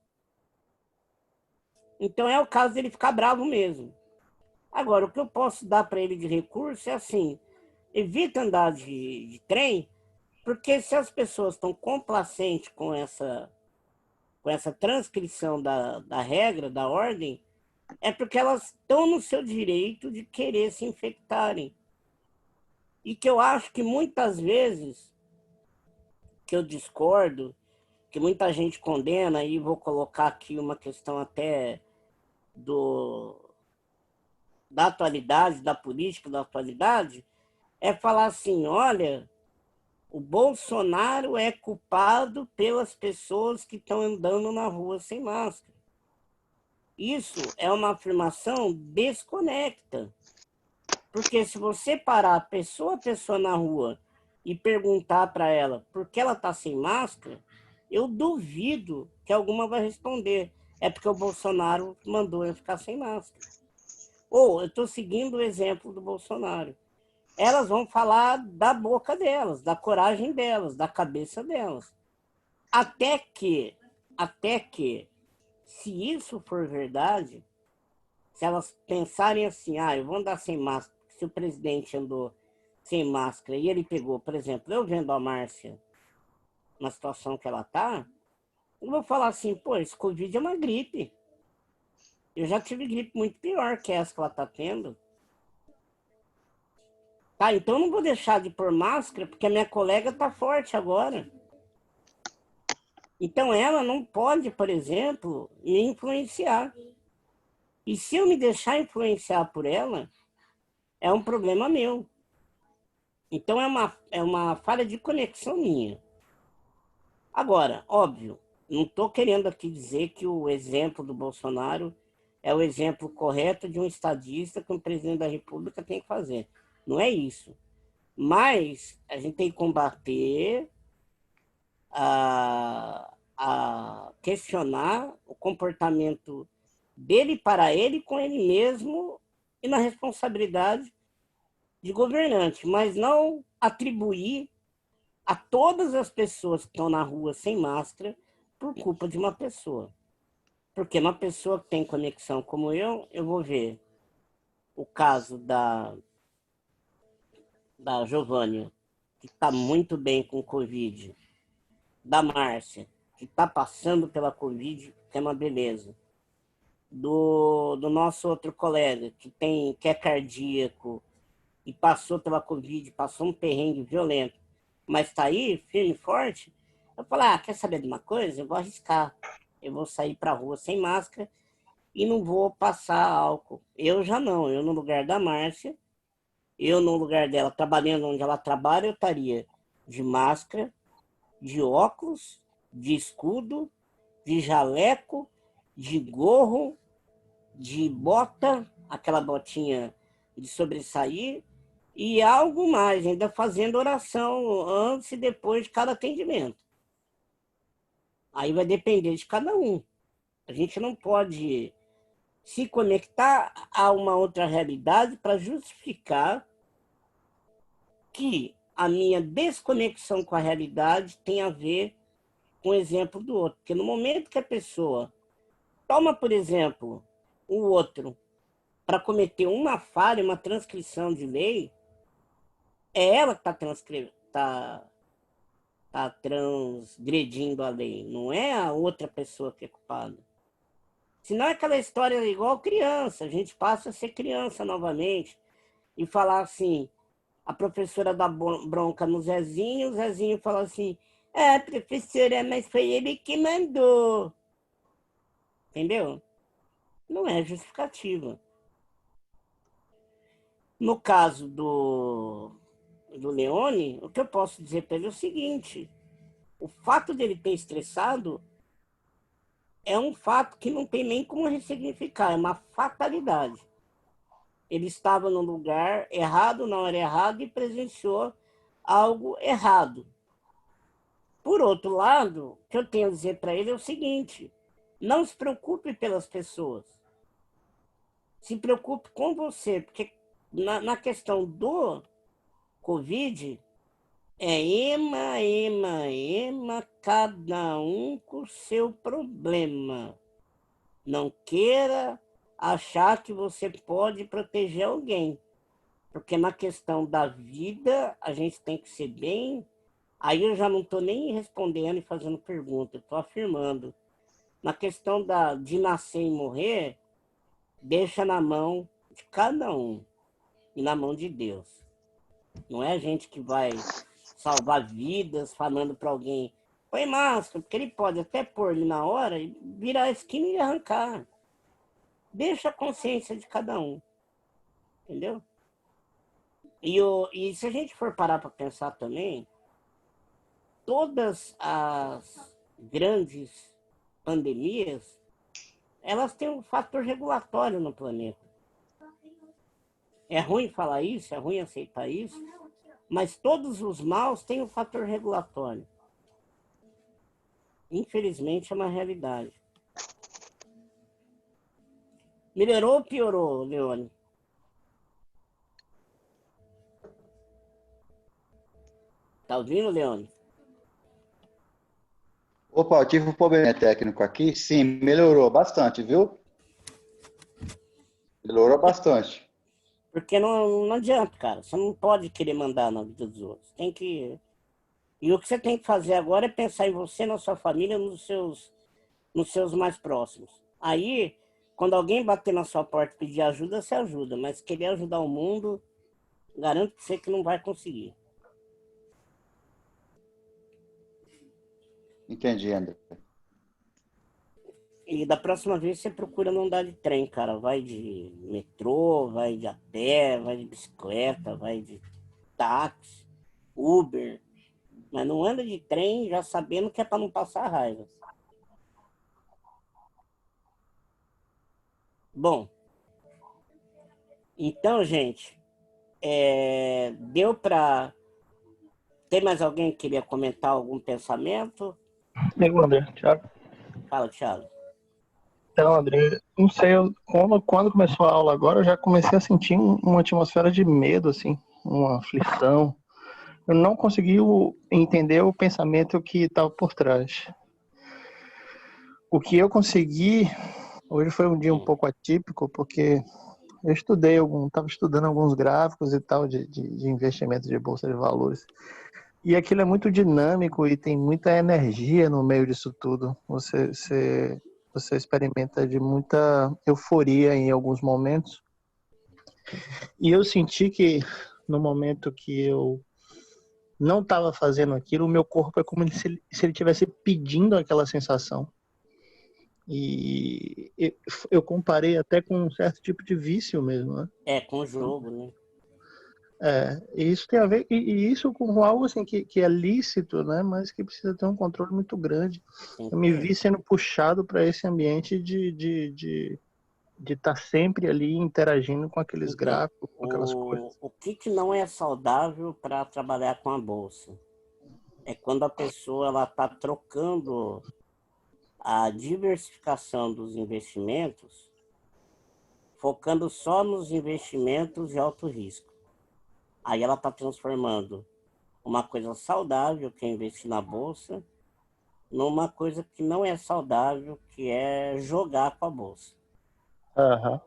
Então é o caso dele ficar bravo mesmo. Agora, o que eu posso dar para ele de recurso é assim, evita andar de trem, porque se as pessoas estão complacentes com essa transcrição da regra, da ordem, é porque elas estão no seu direito de querer se infectarem. E que eu acho que muitas vezes, que eu discordo, que muita gente condena, e vou colocar aqui uma questão até da atualidade, da política da atualidade, é falar assim, olha, o Bolsonaro é culpado pelas pessoas que estão andando na rua sem máscara. Isso é uma afirmação desconecta. Porque se você parar pessoa a pessoa na rua e perguntar para ela por que ela está sem máscara, eu duvido que alguma vai responder. É porque o Bolsonaro mandou eu ficar sem máscara. Ou eu estou seguindo o exemplo do Bolsonaro. Elas vão falar da boca delas, da coragem delas, da cabeça delas. Até que, se isso for verdade, se elas pensarem assim, eu vou andar sem máscara, se o presidente andou sem máscara e ele pegou, por exemplo, eu vendo a Márcia na situação que ela está, eu vou falar assim, pô, esse Covid é uma gripe. Eu já tive gripe muito pior que essa que ela está tendo. Tá, então eu não vou deixar de pôr máscara porque a minha colega está forte agora. Então ela não pode, por exemplo, me influenciar. E se eu me deixar influenciar por ela, é um problema meu. Então é uma falha de conexão minha. Agora, óbvio, não estou querendo aqui dizer que o exemplo do Bolsonaro é o exemplo correto de um estadista que um presidente da República tem que fazer. Não é isso. Mas a gente tem que combater, a questionar o comportamento dele para ele, com ele mesmo e na responsabilidade de governante, mas não atribuir a todas as pessoas que estão na rua sem máscara por culpa de uma pessoa. Porque uma pessoa que tem conexão como eu vou ver o caso da Giovânia, que está muito bem com Covid, da Márcia, que está passando pela Covid, que é uma beleza, do nosso outro colega, que é cardíaco e passou pela Covid, passou um perrengue violento, mas está aí, firme e forte, eu falo, quer saber de uma coisa? Eu vou arriscar. Eu vou sair para a rua sem máscara e não vou passar álcool. Eu já não, eu no lugar da Márcia, eu no lugar dela, trabalhando onde ela trabalha, eu estaria de máscara, de óculos, de escudo, de jaleco, de gorro, de bota, aquela botinha de sobressair, e algo mais, ainda fazendo oração antes e depois de cada atendimento. Aí vai depender de cada um. A gente não pode se conectar a uma outra realidade para justificar que a minha desconexão com a realidade tem a ver com o exemplo do outro. Porque no momento que a pessoa toma, por exemplo, o outro para cometer uma falha, uma transcrição de lei, é ela que está está transgredindo a lei. Não é a outra pessoa que é culpada. Senão é aquela história igual criança. A gente passa a ser criança novamente e falar assim, a professora dá bronca no Zezinho, o Zezinho fala assim, professora, mas foi ele que mandou. Entendeu? Não é justificativa. No caso do Leone, o que eu posso dizer para ele é o seguinte, o fato dele ter estressado é um fato que não tem nem como ressignificar, é uma fatalidade. Ele estava no lugar errado, na hora errada e presenciou algo errado. Por outro lado, o que eu tenho a dizer para ele é o seguinte, não se preocupe pelas pessoas. Se preocupe com você, porque na questão do Covid, é cada um com o seu problema. Não queira achar que você pode proteger alguém, porque na questão da vida, a gente tem que ser bem... Aí eu já não estou nem respondendo e fazendo pergunta, eu estou afirmando. Na questão de nascer e morrer, deixa na mão de cada um e na mão de Deus. Não é a gente que vai salvar vidas falando para alguém, põe máscara, porque ele pode até pôr ali na hora e virar a esquina e arrancar. Deixa a consciência de cada um. Entendeu? E se a gente for parar para pensar também, todas as grandes pandemias, elas têm um fator regulatório no planeta. É ruim falar isso, é ruim aceitar isso, mas todos os maus têm um fator regulatório. Infelizmente, é uma realidade. Melhorou ou piorou, Leone? Tá ouvindo, Leone? Opa, eu tive um problema técnico aqui. Sim, melhorou bastante, viu? Melhorou bastante. Porque não adianta, cara. Você não pode querer mandar na vida dos outros. Tem que... E o que você tem que fazer agora é pensar em você, na sua família, nos seus mais próximos. Aí, quando alguém bater na sua porta e pedir ajuda, você ajuda. Mas querer ajudar o mundo, garanto que você que não vai conseguir. Entendi, André. E da próxima vez você procura não andar de trem, cara. Vai de metrô, vai de a pé, vai de bicicleta, vai de táxi, Uber. Mas não anda de trem já sabendo que é para não passar raiva. Bom, então, gente, deu para... Tem mais alguém que queria comentar algum pensamento? Eu, André, Thiago. Fala, Thiago. Então, André, não sei, quando começou a aula agora, eu já comecei a sentir uma atmosfera de medo, assim, uma aflição. Eu não consegui entender o pensamento que estava por trás. O que eu consegui, hoje foi um dia um pouco atípico, porque eu estava estudando alguns gráficos e tal de investimento de bolsa de valores. E aquilo é muito dinâmico e tem muita energia no meio disso tudo. Você experimenta de muita euforia em alguns momentos. E eu senti que no momento que eu não estava fazendo aquilo, o meu corpo é como se ele estivesse pedindo aquela sensação. E eu comparei até com um certo tipo de vício mesmo, né? Com o jogo, né? E isso tem a ver, e isso com algo assim que é lícito, né? Mas que precisa ter um controle muito grande. Eu me vi sendo puxado para esse ambiente de estar sempre ali interagindo com aqueles gráficos, com aquelas coisas. O que não é saudável para trabalhar com a bolsa? É quando a pessoa está trocando a diversificação dos investimentos, focando só nos investimentos de alto risco. Aí ela está transformando uma coisa saudável, que é investir na bolsa, numa coisa que não é saudável, que é jogar com a bolsa. Uhum.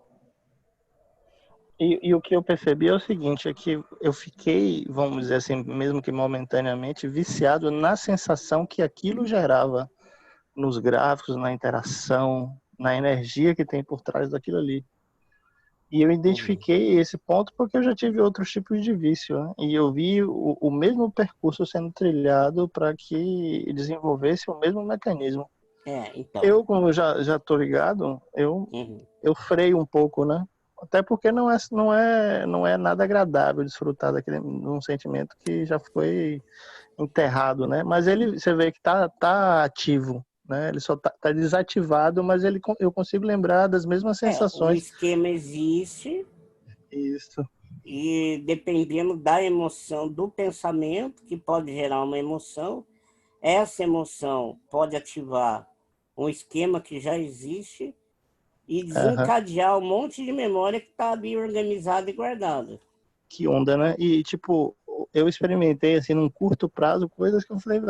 E o que eu percebi é o seguinte, é que eu fiquei, vamos dizer assim, mesmo que momentaneamente, viciado na sensação que aquilo gerava nos gráficos, na interação, na energia que tem por trás daquilo ali. E eu identifiquei esse ponto porque eu já tive outros tipos de vício, né? E eu vi o mesmo percurso sendo trilhado para que desenvolvesse o mesmo mecanismo. Então. Eu, como já tô ligado, eu freio um pouco, né? Até porque não é nada agradável desfrutar daquele um sentimento que já foi enterrado, né? Mas você vê que tá ativo, né? Ele só tá desativado, mas eu consigo lembrar das mesmas O sensações. esquema existe. Isso. E dependendo da emoção, do pensamento, que pode gerar uma emoção, essa emoção pode ativar um esquema que já existe e desencadear um monte de memória que está ali organizada e guardada. Que onda, né? E, tipo, eu experimentei, assim, num curto prazo, coisas que eu falei,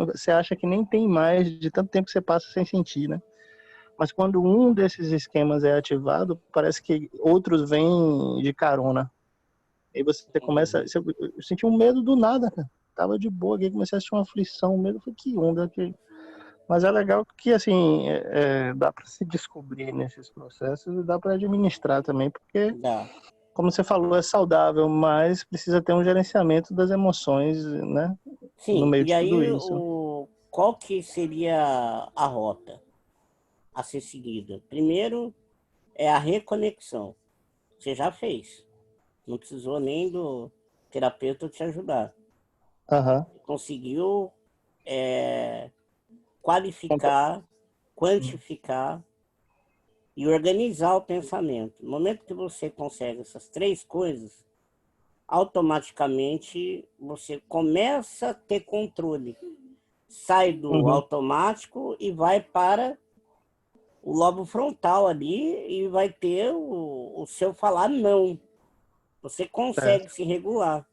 você acha que nem tem mais, de tanto tempo que você passa sem sentir, né? Mas quando um desses esquemas é ativado, parece que outros vêm de carona. Aí você começa... Eu senti um medo do nada, cara. Tava de boa, aqui comecei a sentir uma aflição, um medo, foi que onda. Mas é legal que, assim, dá para se descobrir nesses processos e dá para administrar também, porque, como você falou, é saudável, mas precisa ter um gerenciamento das emoções, né? Sim, no meio e de aí tudo isso. qual que seria a rota a ser seguida? Primeiro é a reconexão. Você já fez. Não precisou nem do terapeuta te ajudar. Conseguiu qualificar, quantificar e organizar o pensamento. No momento que você consegue essas três coisas, automaticamente você começa a ter controle. Sai do automático e vai para o lobo frontal ali e vai ter o seu falar não. Você consegue se regular.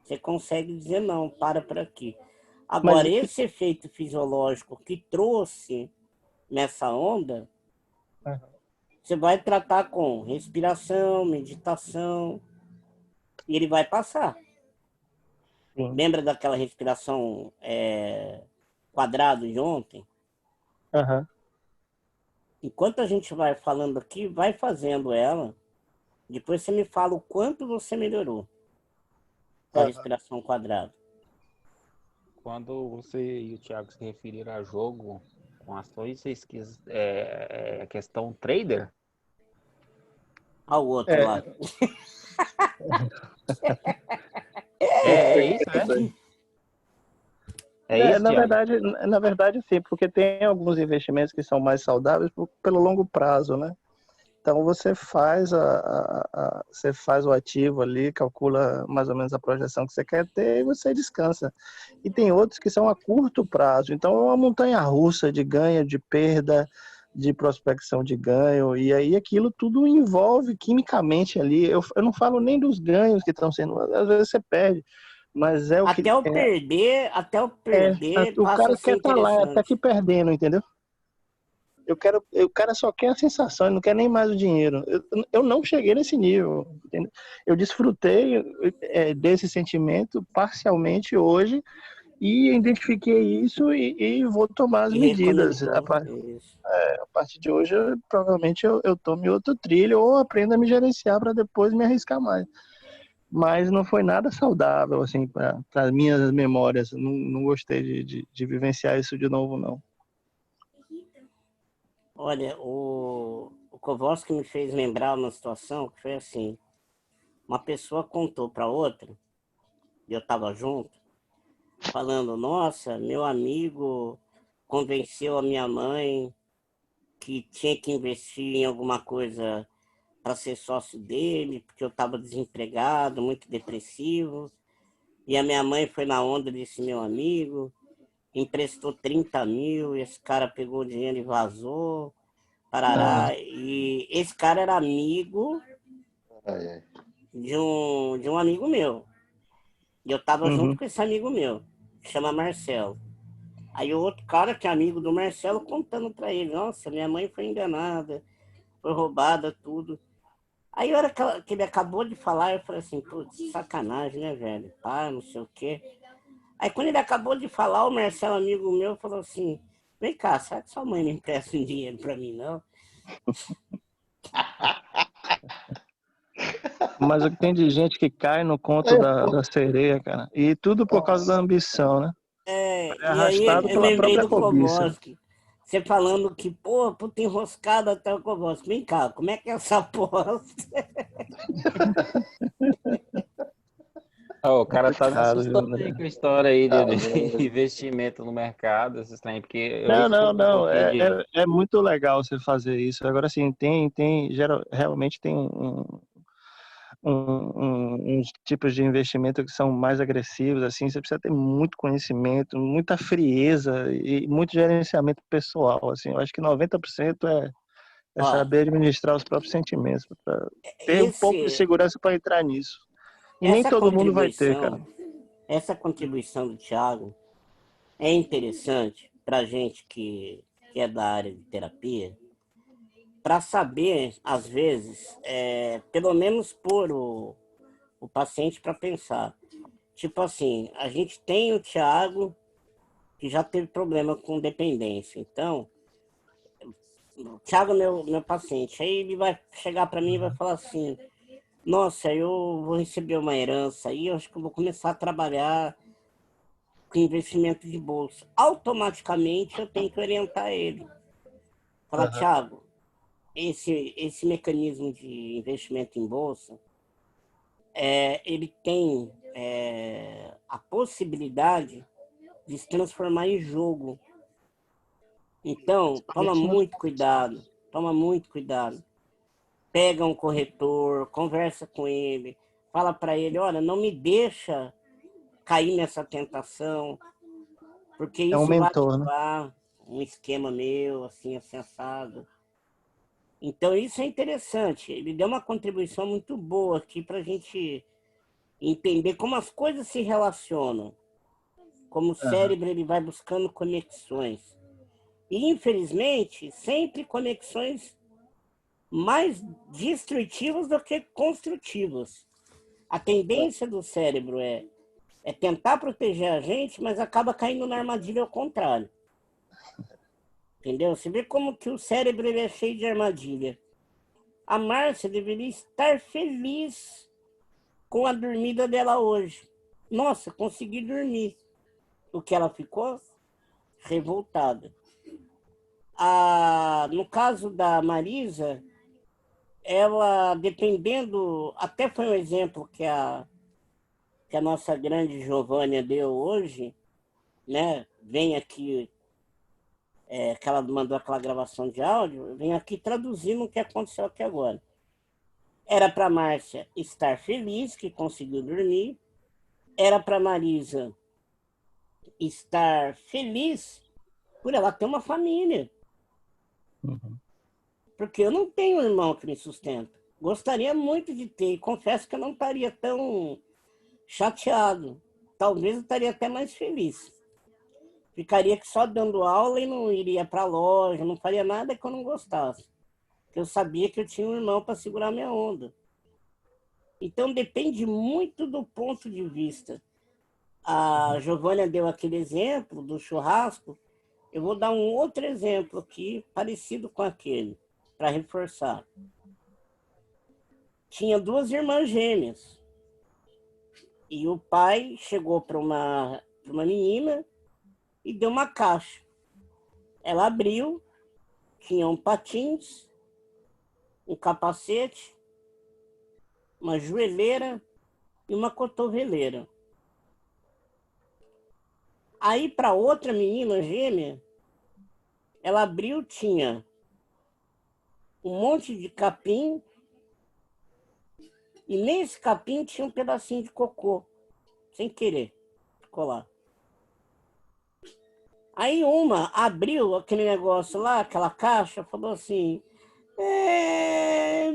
Você consegue dizer não, para por aqui. Agora, esse efeito fisiológico que trouxe nessa onda, você vai tratar com respiração, meditação, e ele vai passar. Lembra daquela respiração quadrado de ontem? Enquanto a gente vai falando aqui, vai fazendo ela, depois você me fala o quanto você melhorou com a respiração quadrada. Quando você e o Thiago se referiram a jogo com ações, vocês quis questão trader? Olha o outro lá. É isso, né? É isso, na verdade, sim, porque tem alguns investimentos que são mais saudáveis pelo longo prazo, né? Então você faz você faz o ativo ali, calcula mais ou menos a projeção que você quer ter e você descansa. E tem outros que são a curto prazo. Então é uma montanha-russa de ganho, de perda, de prospecção de ganho. E aí aquilo tudo envolve quimicamente ali. Eu não falo nem dos ganhos que estão sendo. Às vezes você perde. Mas é o que até o perder o cara quer estar lá, até que perdendo, entendeu? O cara só quer a sensação, ele não quer nem mais o dinheiro. Eu não cheguei nesse nível, entendeu? Eu desfrutei desse sentimento parcialmente hoje e identifiquei isso e vou tomar as medidas. A partir de hoje, provavelmente eu tome outro trilho ou aprenda a me gerenciar para depois me arriscar mais. Mas não foi nada saudável, assim, para as minhas memórias. Não gostei de vivenciar isso de novo, não. Olha, o Kowalski me fez lembrar uma situação que foi assim. Uma pessoa contou para outra, e eu estava junto, falando, nossa, meu amigo convenceu a minha mãe que tinha que investir em alguma coisa para ser sócio dele, porque eu estava desempregado, muito depressivo. E a minha mãe foi na onda desse meu amigo, emprestou 30 mil, esse cara pegou o dinheiro e vazou, parará. E esse cara era amigo de um amigo meu. E eu estava junto com esse amigo meu, que chama Marcelo. Aí o outro cara, que é amigo do Marcelo, contando para ele, nossa, minha mãe foi enganada, foi roubada, tudo. Aí, a hora que ele acabou de falar, eu falei assim, putz, sacanagem, né, velho? Pá, não sei o quê. Aí, quando ele acabou de falar, o Marcelo, amigo meu, falou assim, vem cá, será que sua mãe não empresta um dinheiro pra mim, não? Mas o que tem de gente que cai no conto da sereia, cara. E tudo por causa da ambição, né? É E aí, arrastado eu pela lembrei própria do cobiça. Kovoski. Você falando que, pô, puta enroscada até o Kovoski. Vem cá, como é que é essa aposta? O cara tá me Complicado, viu, assustando aí André? com a história aí Tá de vendo? investimento no mercado, esses trem, porque eu Não, isso que não, eu nunca não. entendi. É muito legal você fazer isso. Agora, assim, realmente tem uns tipos de investimento que são mais agressivos, assim, você precisa ter muito conhecimento, muita frieza e muito gerenciamento pessoal, assim. Eu acho que 90% é Ó, saber administrar os próprios sentimentos, pra ter um pouco de esse, segurança para entrar nisso. E nem essa todo mundo vai ter, cara. contribuição do Thiago é interessante para gente que é da área de terapia, para saber, às vezes, pelo menos pôr o paciente para pensar. Tipo assim, a gente tem o Thiago que já teve problema com dependência. Então, o Thiago é meu paciente. Aí ele vai chegar para mim e vai falar assim: nossa, eu vou receber uma herança aí, eu acho que eu vou começar a trabalhar com investimento de bolsa. Automaticamente eu tenho que orientar ele. Falar, Aham. Thiago, esse mecanismo de investimento em bolsa, ele tem a possibilidade de se transformar em jogo. Então, toma muito cuidado. Pega um corretor, conversa com ele, fala para ele, olha, não me deixa cair nessa tentação, porque É um isso vai mentor, né? ativar um esquema meu, assim, assado. Então, isso é interessante. Ele deu uma contribuição muito boa aqui para a gente entender como as coisas se relacionam, como o Aham. cérebro ele vai buscando conexões. E, infelizmente, sempre conexões mais destrutivas do que construtivas. A tendência do cérebro é tentar proteger a gente, mas acaba caindo na armadilha ao contrário. Entendeu? Você vê como que o cérebro ele é cheio de armadilha. A Márcia deveria estar feliz com a dormida dela hoje. Nossa, consegui dormir. O que ela ficou? Revoltada. No caso da Marisa, ela, dependendo, até foi um exemplo que a nossa grande Giovânia deu hoje, né? Vem aqui, que ela mandou aquela gravação de áudio, vem aqui traduzindo o que aconteceu aqui agora. Era para Márcia estar feliz que conseguiu dormir, era para Marisa estar feliz por ela ter uma família. Uhum. Porque eu não tenho um irmão que me sustenta. Gostaria muito de ter, e confesso que eu não estaria tão chateado. Talvez eu estaria até mais feliz. Ficaria só dando aula e não iria para a loja, não faria nada que eu não gostasse. Porque eu sabia que eu tinha um irmão para segurar minha onda. Então depende muito do ponto de vista. A Giovânia deu aquele exemplo do churrasco. Eu vou dar um outro exemplo aqui, parecido com aquele, para reforçar. Tinha duas irmãs gêmeas. E o pai chegou para uma menina e deu uma caixa. Ela abriu, tinha um patins, um capacete, uma joelheira e uma cotoveleira. Aí, para outra menina gêmea, ela abriu, tinha um monte de capim, e nesse capim tinha um pedacinho de cocô, sem querer, ficou lá. Aí uma abriu aquele negócio lá, aquela caixa, falou assim,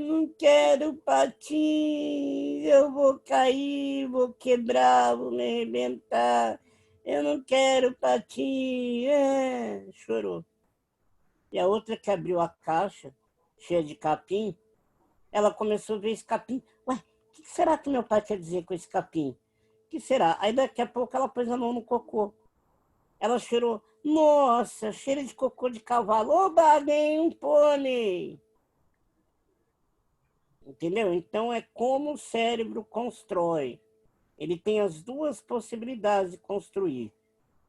não quero patins, eu vou cair, vou quebrar, vou me arrebentar, eu não quero patins, chorou. E a outra que abriu a caixa, cheia de capim, ela começou a ver esse capim. Ué, o que será que meu pai quer dizer com esse capim? O que será? Aí daqui a pouco ela pôs a mão no cocô. Ela cheirou. Nossa, cheiro de cocô de cavalo. Oba, ganhei um pônei. Entendeu? Então é como o cérebro constrói. Ele tem as duas possibilidades de construir.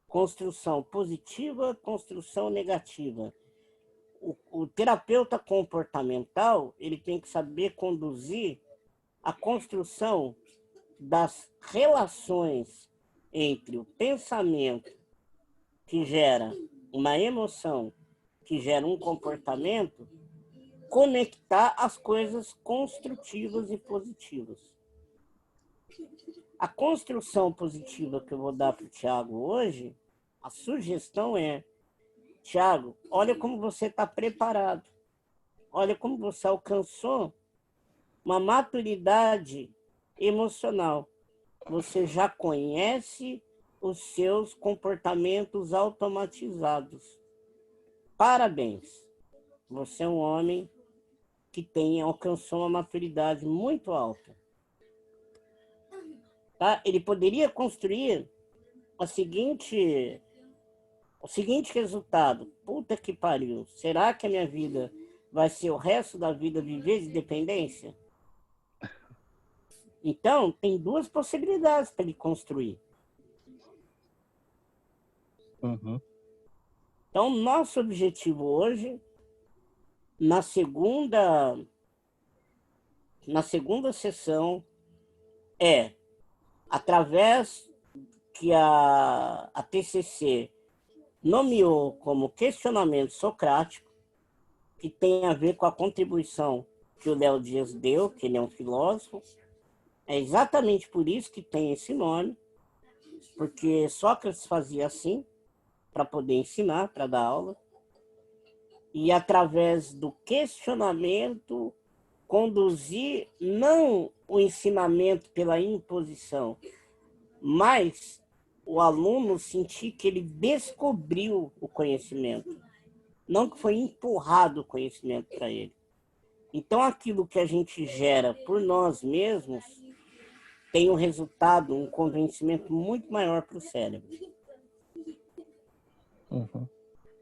Construção positiva, construção negativa. O terapeuta comportamental, ele tem que saber conduzir a construção das relações entre o pensamento que gera uma emoção, que gera um comportamento, conectar as coisas construtivas e positivas. A construção positiva que eu vou dar para o Thiago hoje, a sugestão é: Thiago, olha como você está preparado. Olha como você alcançou uma maturidade emocional. Você já conhece os seus comportamentos automatizados. Parabéns. Você é um homem que alcançou uma maturidade muito alta. Tá? Ele poderia construir o seguinte resultado. Puta que pariu. Será que a minha vida vai ser o resto da vida viver de dependência? Então, tem duas possibilidades para ele construir. Uhum. Então, nosso objetivo hoje, na segunda sessão, é, através que a TCC nomeou como questionamento socrático, que tem a ver com a contribuição que o Léo Dias deu, que ele é um filósofo. É exatamente por isso que tem esse nome, porque Sócrates fazia assim, para poder ensinar, para dar aula. E através do questionamento, conduzir não o ensinamento pela imposição, mas o aluno sentir que ele descobriu o conhecimento, não que foi empurrado o conhecimento para ele. Então, aquilo que a gente gera por nós mesmos tem um resultado, um convencimento muito maior para o cérebro. Uhum.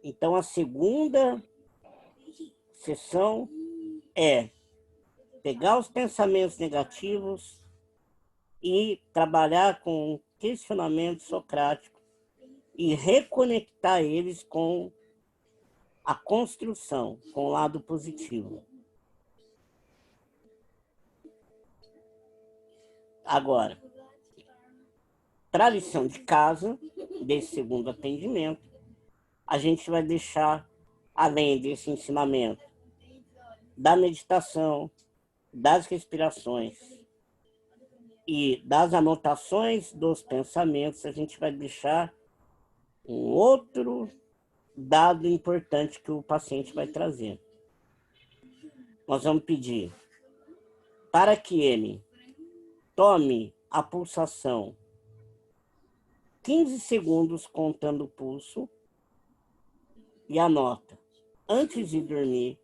Então, a segunda sessão é pegar os pensamentos negativos e trabalhar com um questionamento socrático e reconectar eles com a construção, com o lado positivo. Agora, para a lição de casa, desse segundo atendimento, a gente vai deixar, além desse ensinamento, da meditação, das respirações e das anotações dos pensamentos, a gente vai deixar um outro dado importante que o paciente vai trazer. Nós vamos pedir para que ele tome a pulsação 15 segundos contando o pulso e anota. Antes de dormir,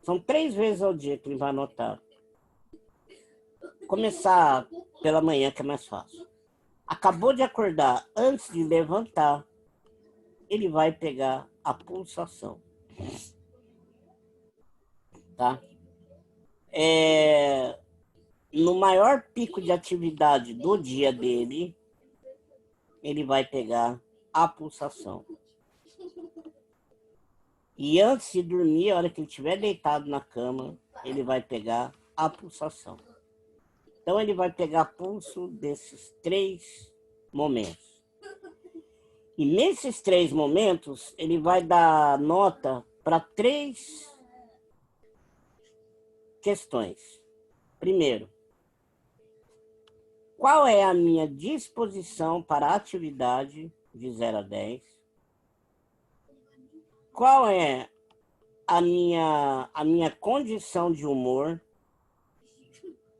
são 3 vezes ao dia que ele vai anotar. Começar pela manhã, que é mais fácil. Acabou de acordar, antes de levantar, ele vai pegar a pulsação. Tá? No maior pico de atividade do dia dele, ele vai pegar a pulsação. E antes de dormir, a hora que ele estiver deitado na cama, ele vai pegar a pulsação. Então, ele vai pegar pulso desses 3 momentos. E nesses 3 momentos, ele vai dar nota para 3 questões. Primeiro, qual é a minha disposição para a atividade de 0 a 10? Qual é a minha condição de humor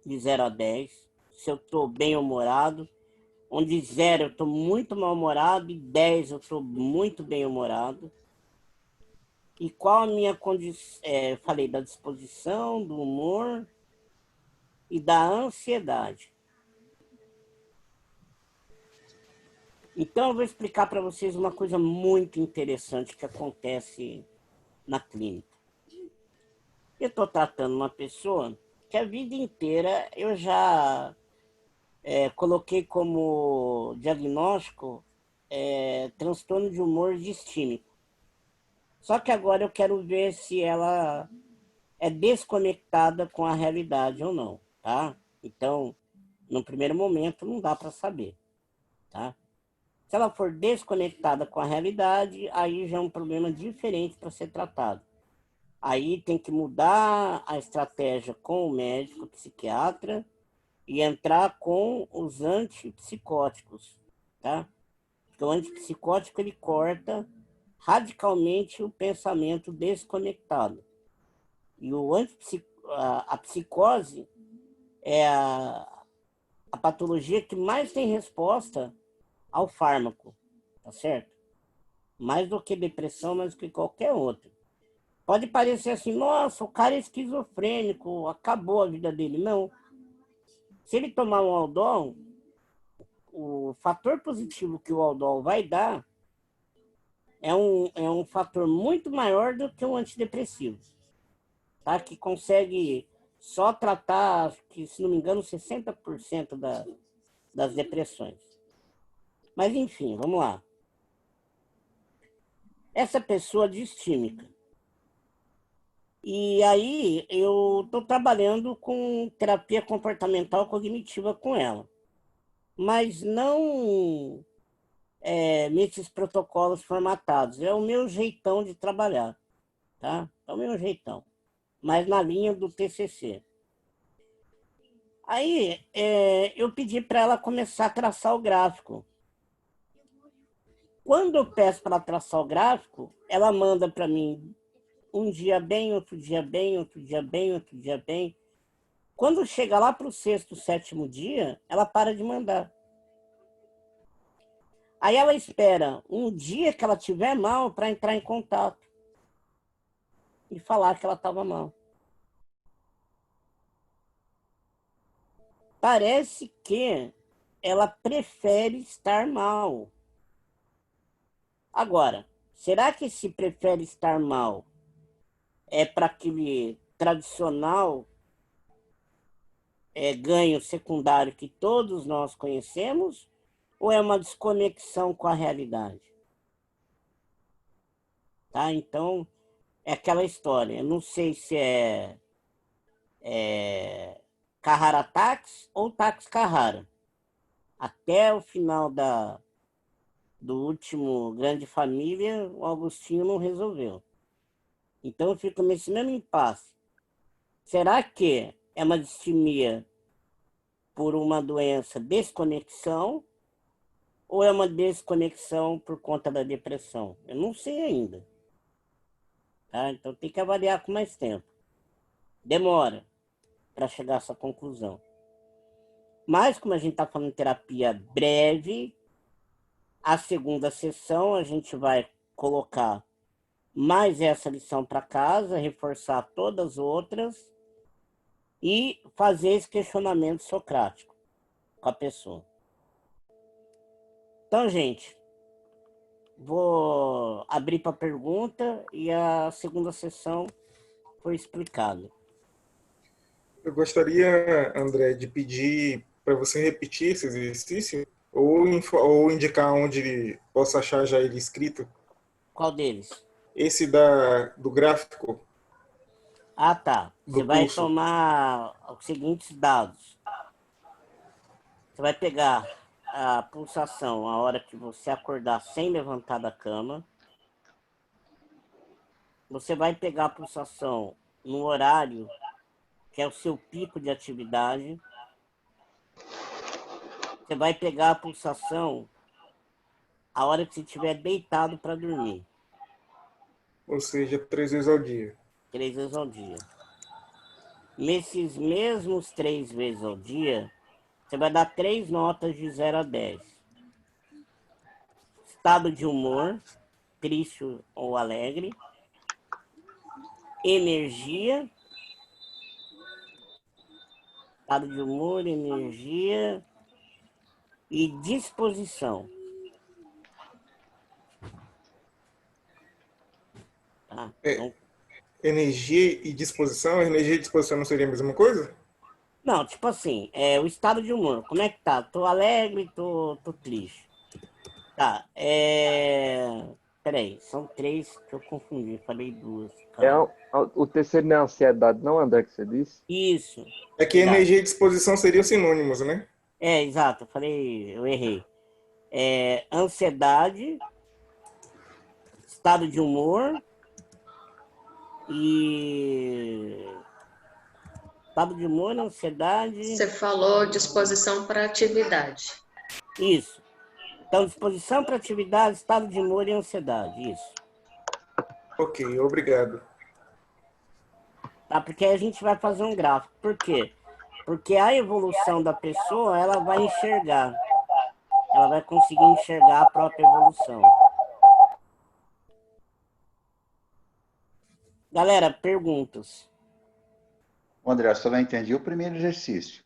de 0 a 10? Se eu estou bem-humorado, onde 0 eu estou muito mal-humorado e 10 eu estou muito bem-humorado. E qual a minha condição? Falei da disposição, do humor e da ansiedade. Então, eu vou explicar para vocês uma coisa muito interessante que acontece na clínica. Eu estou tratando uma pessoa que a vida inteira eu já coloquei como diagnóstico transtorno de humor distímico. Só que agora eu quero ver se ela é desconectada com a realidade ou não, tá? Então, no primeiro momento, não dá para saber, tá? Se ela for desconectada com a realidade, aí já é um problema diferente para ser tratado. Aí tem que mudar a estratégia com o médico, psiquiatra, e entrar com os antipsicóticos, tá? Porque o antipsicótico, ele corta radicalmente o pensamento desconectado. E a psicose é a patologia que mais tem resposta ao fármaco, tá certo? Mais do que depressão, mais do que qualquer outro. Pode parecer assim, nossa, o cara é esquizofrênico, acabou a vida dele. Não. Se ele tomar um Haldol, o fator positivo que o Haldol vai dar é um fator muito maior do que um antidepressivo, tá? Que consegue só tratar, que, se não me engano, 60% das depressões. Mas, enfim, vamos lá. Essa pessoa distímica. E aí eu estou trabalhando com terapia comportamental cognitiva com ela. Mas não nesses protocolos formatados. É o meu jeitão de trabalhar, tá? É o meu jeitão. Mas na linha do TCC. Aí eu pedi para ela começar a traçar o gráfico. Quando eu peço para ela traçar o gráfico, ela manda para mim um dia bem, outro dia bem, outro dia bem, outro dia bem. Quando chega lá para o 6º, 7º dia, ela para de mandar. Aí ela espera um dia que ela estiver mal para entrar em contato e falar que ela estava mal. Parece que ela prefere estar mal. Agora, será que se prefere estar mal é para aquele tradicional ganho secundário que todos nós conhecemos, ou é uma desconexão com a realidade? Tá? Então, é aquela história. Eu não sei se é Carrara Táxi ou Táxi Carrara. Até o final do último Grande Família, o Augustinho não resolveu. Então eu fico nesse mesmo impasse. Será que é uma distimia por uma doença desconexão ou é uma desconexão por conta da depressão? Eu não sei ainda. Tá? Então tem que avaliar com mais tempo. Demora para chegar a essa conclusão. Mas como a gente está falando de terapia breve, a segunda sessão a gente vai colocar mais essa lição para casa, reforçar todas as outras e fazer esse questionamento socrático com a pessoa. Então, gente, vou abrir para pergunta e a segunda sessão foi explicada. Eu gostaria, André, de pedir para você repetir esse exercício ou indicar onde posso achar já ele escrito. Qual deles? Esse do gráfico. Ah, tá. Você Do vai pulso. tomar os seguintes dados. Você vai pegar a pulsação a hora que você acordar sem levantar da cama. Você vai pegar a pulsação no horário que é o seu pico de atividade. Você vai pegar a pulsação a hora que você estiver deitado para dormir. Ou seja, 3 vezes ao dia. 3 vezes ao dia. Nesses mesmos 3 vezes ao dia, você vai dar 3 notas de 0 a 10. Estado de humor, triste ou alegre. energia, estado de humor, energia e disposição. Tá? Então, Energia e disposição? Energia e disposição não seria a mesma coisa? não, tipo assim, o estado de humor. Como é que tá? Tô alegre, tô triste. Tá, peraí, são 3 que eu confundi, falei 2. O terceiro não é ansiedade, não, André, que você disse? Isso. É que Verdade. energia e disposição seriam sinônimos, né? Exato, eu errei. Ansiedade, estado de humor e... Estado de humor, ansiedade... Você falou disposição para atividade. Isso. Então, disposição para atividade, estado de humor e ansiedade, isso. Ok, obrigado. Tá, porque aí a gente vai fazer um gráfico. Por quê? Porque a evolução da pessoa, ela vai enxergar. Ela vai conseguir enxergar a própria evolução. Galera, perguntas. André, eu só não entendi o primeiro exercício.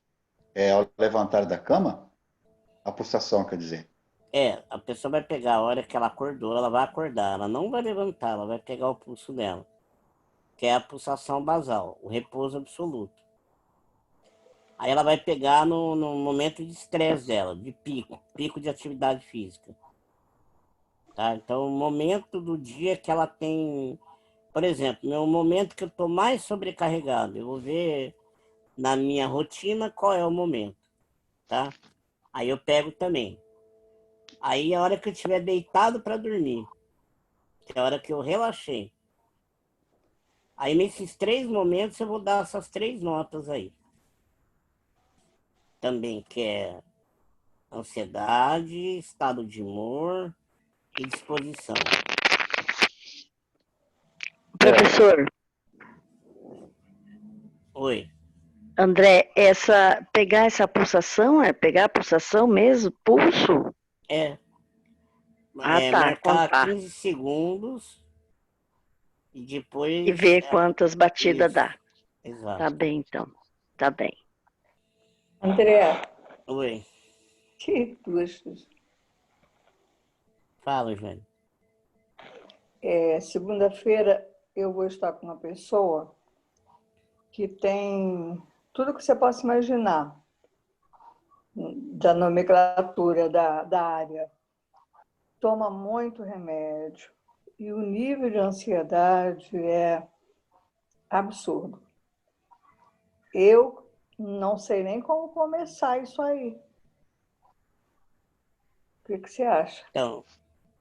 É ao levantar da cama? A pulsação, quer dizer. A pessoa vai pegar a hora que ela acordou, ela vai acordar. Ela não vai levantar, ela vai pegar o pulso dela. Que é a pulsação basal, o repouso absoluto. Aí ela vai pegar no momento de estresse dela, de pico de atividade física. Tá? Então, o momento do dia que ela tem... Por exemplo, no momento que eu estou mais sobrecarregado, eu vou ver na minha rotina qual é o momento. Tá? Aí eu pego também. Aí a hora que eu estiver deitado para dormir, que é a hora que eu relaxei. Aí nesses 3 momentos eu vou dar essas 3 notas aí. Também, que é ansiedade, estado de humor e disposição. Professor. Oi. André, pegar essa pulsação, pegar a pulsação mesmo, pulso? Tá, Marcar contar. 15 segundos e depois... E ver quantas batidas dá. Exato. Tá bem, então. Tá bem. André. Oi. Que duas. Fala, Jane. Segunda-feira eu vou estar com uma pessoa que tem tudo que você possa imaginar da nomenclatura da área. Toma muito remédio e o nível de ansiedade é absurdo. Eu não sei nem como começar isso aí. O que você acha? Então,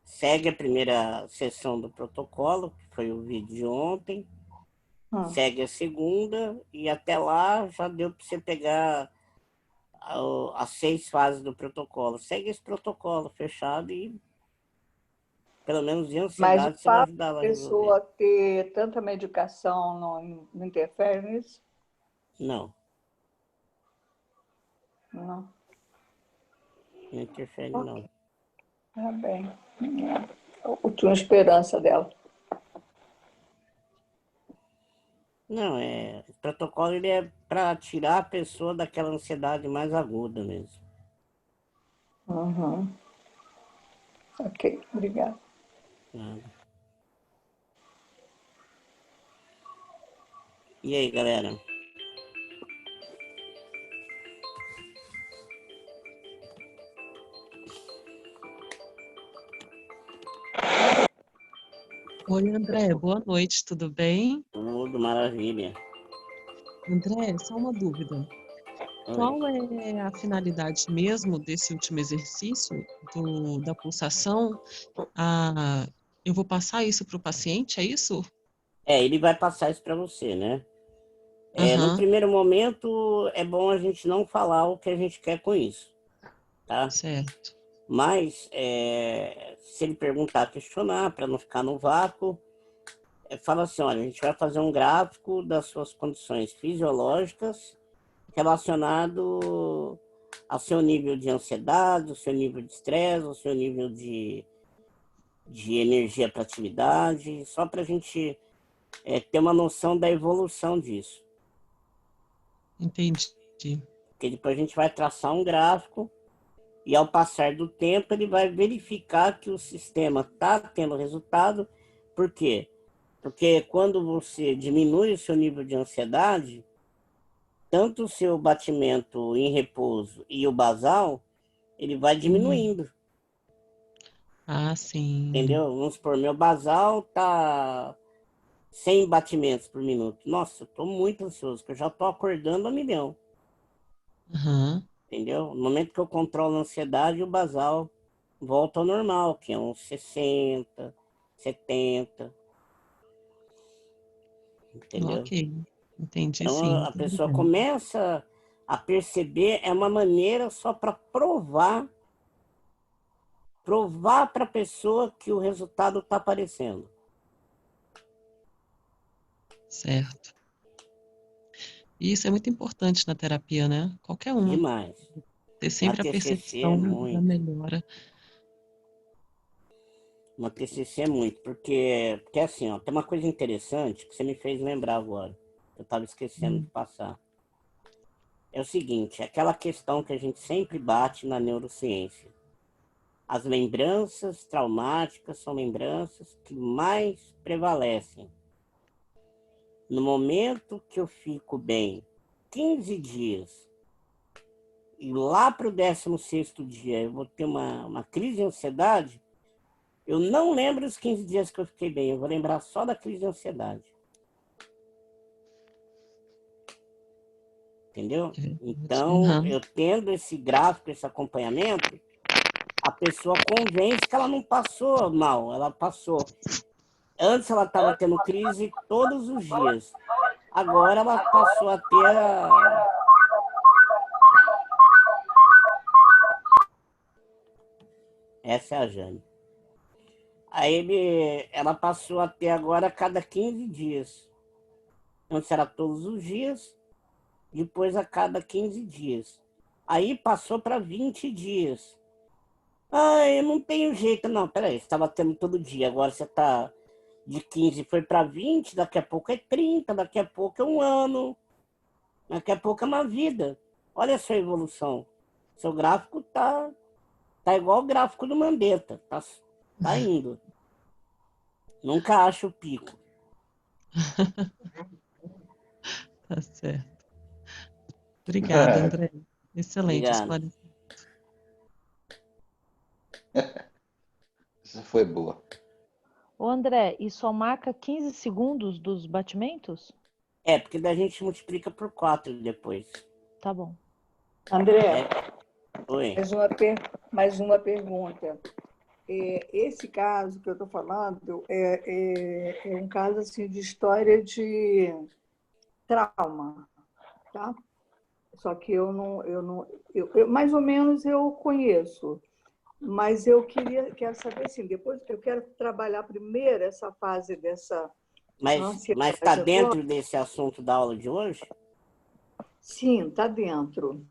segue a primeira sessão do protocolo, que foi o vídeo de ontem. Segue a segunda e até lá já deu para você pegar as 6 fases do protocolo. Segue esse protocolo fechado e pelo menos de ansiedade Mas você vai ajudar ela a a pessoa ter tanta medicação não interfere nisso? Não. Não. Não interfere, não. Tá bem. Eu tinha esperança dela. Não, o protocolo ele é para tirar a pessoa daquela ansiedade mais aguda mesmo. Uhum. Ok, obrigada. Nada. E aí, galera? Oi, André, boa noite, tudo bem? Tudo maravilha. André, só uma dúvida. Qual é a finalidade mesmo desse último exercício da pulsação? Eu vou passar isso para o paciente, é isso? Ele vai passar isso para você, né? No primeiro momento, é bom a gente não falar o que a gente quer com isso, tá? Certo. Mas, se ele perguntar, questionar, para não ficar no vácuo, fala assim, olha, a gente vai fazer um gráfico das suas condições fisiológicas relacionado ao seu nível de ansiedade, ao seu nível de estresse, ao seu nível de energia para atividade, só para a gente ter uma noção da evolução disso. Entendi. Porque depois a gente vai traçar um gráfico e, ao passar do tempo, ele vai verificar que o sistema está tendo resultado. Por quê? Porque quando você diminui o seu nível de ansiedade, tanto o seu batimento em repouso e o basal, ele vai diminuindo. Ah, sim. Entendeu? Vamos supor, meu basal tá 100 batimentos por minuto. Nossa, eu tô muito ansioso, porque eu já tô acordando a milhão. Aham. Entendeu? No momento que eu controlo a ansiedade, o basal volta ao normal, que é uns 60, 70. Entendeu? Ok. Entendi, Então sim. a pessoa Obrigada. começa a perceber, é uma maneira só para provar para a pessoa que o resultado está aparecendo. Certo. E isso é muito importante na terapia, né? Qualquer uma. Demais. Ter sempre a TCC é percepção da muito. melhora. Uma TCC é muito, porque assim, ó, tem uma coisa interessante que você me fez lembrar agora. Eu estava esquecendo de passar. É o seguinte, aquela questão que a gente sempre bate na neurociência. As lembranças traumáticas são lembranças que mais prevalecem. No momento que eu fico bem 15 dias e lá para o 16º dia eu vou ter uma crise de ansiedade, eu não lembro os 15 dias que eu fiquei bem, eu vou lembrar só da crise de ansiedade. Entendeu? Então, eu tendo esse gráfico, esse acompanhamento, a pessoa convence que ela não passou mal, ela passou. Antes ela estava tendo crise todos os dias. Agora ela passou a ter Essa é a Jane. Aí ela passou a ter agora a cada 15 dias. Antes era todos os dias, depois a cada 15 dias. Aí passou para 20 dias. Ah, eu não tenho jeito. Não, peraí, você estava tendo todo dia, agora você está de 15 foi para 20, daqui a pouco é 30, daqui a pouco é um ano, daqui a pouco é uma vida. Olha a sua evolução. Seu gráfico tá igual o gráfico do Mandetta, tá indo. Nunca acha o pico. Tá certo. Obrigada, André. Excelente Obrigado. esclarecimento. Essa foi boa. Ô André, e só marca 15 segundos dos batimentos? É, porque daí a gente multiplica por 4 depois. Tá bom. André, Oi. mais uma pergunta. Esse caso que eu estou falando é um caso assim, de história de trauma, tá? Só que eu mais ou menos eu conheço, mas quero saber assim, depois eu quero trabalhar primeiro essa fase dessa Mas ansiedade está dentro agora. desse assunto da aula de hoje? Sim, está dentro.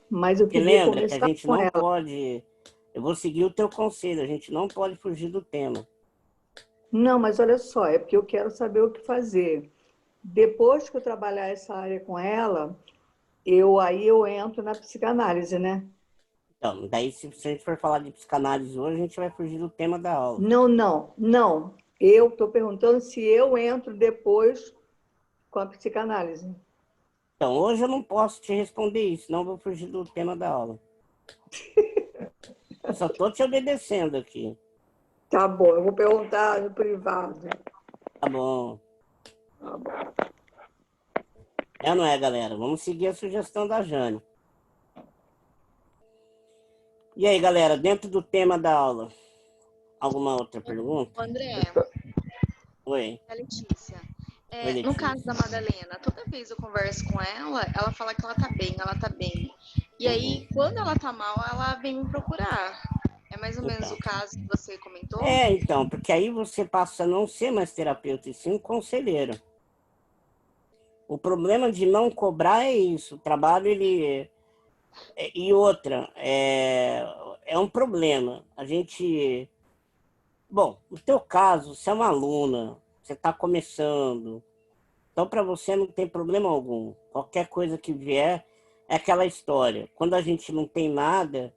Mas eu Porque queria lembra que a começar gente com não ela. pode... Eu vou seguir o teu conselho, a gente não pode fugir do tema. Não, mas olha só, é porque eu quero saber o que fazer. Depois que eu trabalhar essa área com ela, aí eu entro na psicanálise, né? Então, daí se a gente for falar de psicanálise hoje, a gente vai fugir do tema da aula. Não. Eu estou perguntando se eu entro depois com a psicanálise. Então, hoje eu não posso te responder isso, senão eu vou fugir do tema da aula. Eu só estou te obedecendo aqui. Tá bom, eu vou perguntar no privado. Tá bom. Tá bom. É ou não é, galera? Vamos seguir a sugestão da Jane. E aí, galera, dentro do tema da aula, alguma outra pergunta? André, Oi. é a Letícia. Oi, Letícia. No caso da Madalena, toda vez eu converso com ela fala que ela tá bem. E aí, quando ela tá mal, ela vem me procurar. É mais ou menos o caso que você comentou? Então, porque aí você passa a não ser mais terapeuta e sim um conselheiro. O problema de não cobrar é isso. O trabalho, ele... E outra, é um problema. A gente... Bom, no teu caso, você é uma aluna, você está começando. Então, para você não tem problema algum. Qualquer coisa que vier é aquela história. Quando a gente não tem nada,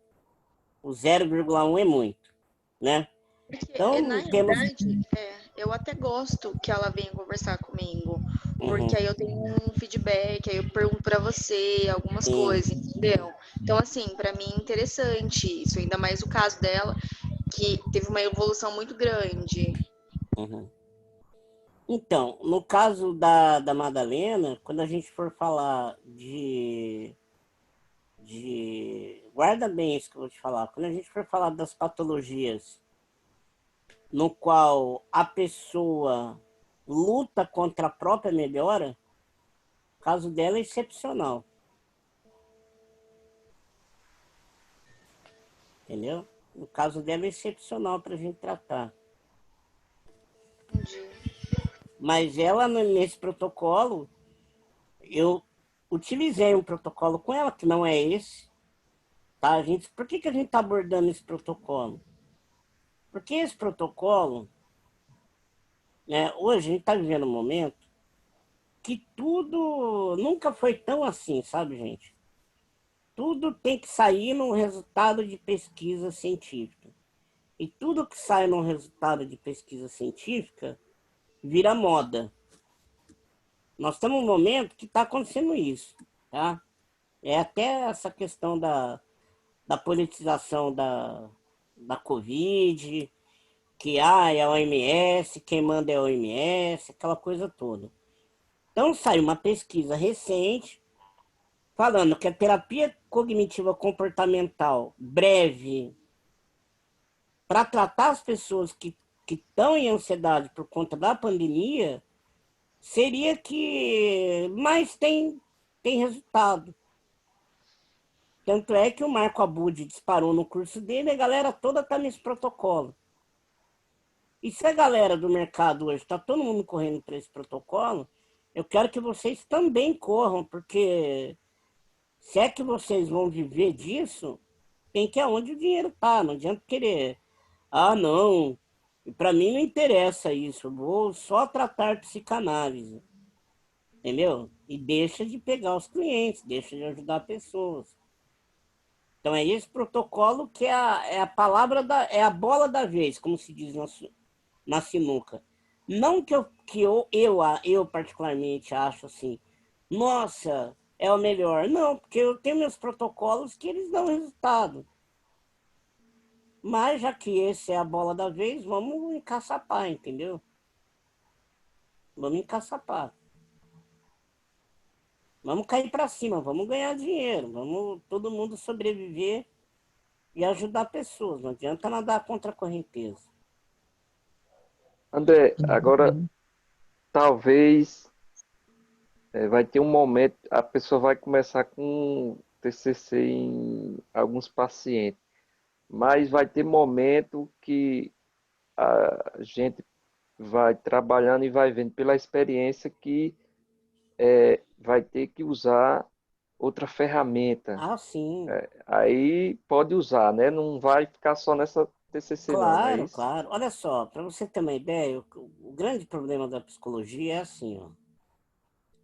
o 0,1 é muito, né? Então, Na temos... realidade, eu até gosto que ela venha conversar comigo, porque Uhum. aí eu tenho um feedback, aí eu pergunto pra você algumas Sim. coisas, entendeu? Então, assim, pra mim é interessante isso, ainda mais o caso dela, que teve uma evolução muito grande. Uhum. Então, no caso da Madalena, quando a gente for falar guarda bem isso que eu vou te falar. Quando a gente for falar das patologias no qual a pessoa luta contra a própria melhora, o caso dela é excepcional. Entendeu? O caso dela é excepcional para a gente tratar. Entendi. Mas ela, nesse protocolo, eu utilizei um protocolo com ela, que não é esse. Tá, gente? Por que a gente está abordando esse protocolo? Porque esse protocolo, né, hoje a gente está vivendo um momento que tudo nunca foi tão assim, sabe, gente? Tudo tem que sair no resultado de pesquisa científica. E tudo que sai no resultado de pesquisa científica vira moda. Nós estamos num momento que está acontecendo isso, tá? É até essa questão da politização da Covid, que é a OMS, quem manda é a OMS, aquela coisa toda. Então saiu uma pesquisa recente falando que a terapia cognitiva comportamental breve para tratar as pessoas que estão em ansiedade por conta da pandemia seria que mais tem resultado. Tanto é que o Marco Abud disparou no curso dele e a galera toda está nesse protocolo. E se a galera do mercado hoje está todo mundo correndo para esse protocolo, eu quero que vocês também corram, porque se é que vocês vão viver disso, tem que ir aonde o dinheiro tá. Não adianta querer, não, para mim não interessa isso, eu vou só tratar psicanálise. Entendeu? E deixa de pegar os clientes, deixa de ajudar pessoas. Então é esse protocolo que é a palavra, é a bola da vez, como se diz na sinuca. Não que eu particularmente acho assim, nossa, é o melhor. Não, porque eu tenho meus protocolos que eles dão resultado. Mas já que esse é a bola da vez, vamos encaçapar, entendeu? Vamos encaçapar. Vamos cair para cima, vamos ganhar dinheiro, vamos todo mundo sobreviver e ajudar pessoas. Não adianta nadar contra a correnteza. André, agora talvez vai ter um momento, a pessoa vai começar com TCC em alguns pacientes, mas vai ter momento que a gente vai trabalhando e vai vendo pela experiência que vai ter que usar outra ferramenta. Sim. Aí pode usar, né? Não vai ficar só nessa TCC não, não é isso? Claro. Olha só, para você ter uma ideia, o grande problema da psicologia é assim, ó.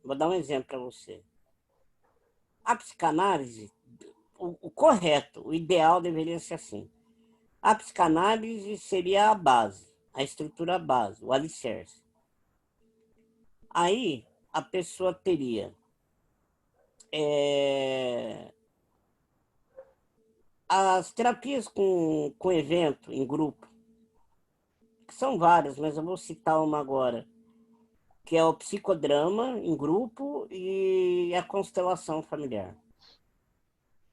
Vou dar um exemplo para você. A psicanálise, o correto, o ideal deveria ser assim. A psicanálise seria a base, a estrutura base, o alicerce. Aí a pessoa teria as terapias com evento em grupo, que são várias, mas eu vou citar uma agora, que é o psicodrama em grupo e a constelação familiar.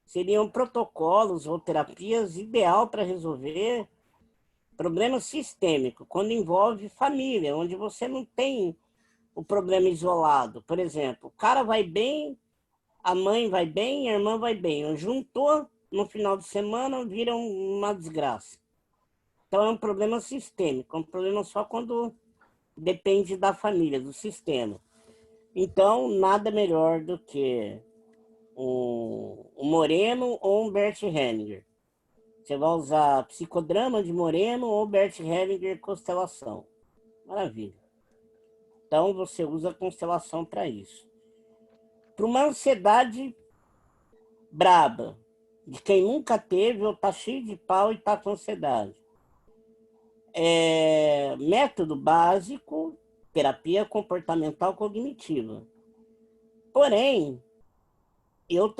Seriam protocolos ou terapias ideal para resolver problema sistêmico, quando envolve família, onde você não tem o problema isolado. Por exemplo, o cara vai bem, a mãe vai bem, a irmã vai bem. Juntou no final de semana, vira uma desgraça. Então é um problema sistêmico, é um problema só quando depende da família, do sistema. Então, nada melhor do que um Moreno ou um Bert Hellinger. Você vai usar psicodrama de Moreno ou Bert Hellinger constelação. Maravilha. Então, você usa a constelação para isso. Para uma ansiedade braba, de quem nunca teve ou está cheio de pau e está com ansiedade. Método básico, terapia comportamental cognitiva. Porém, eu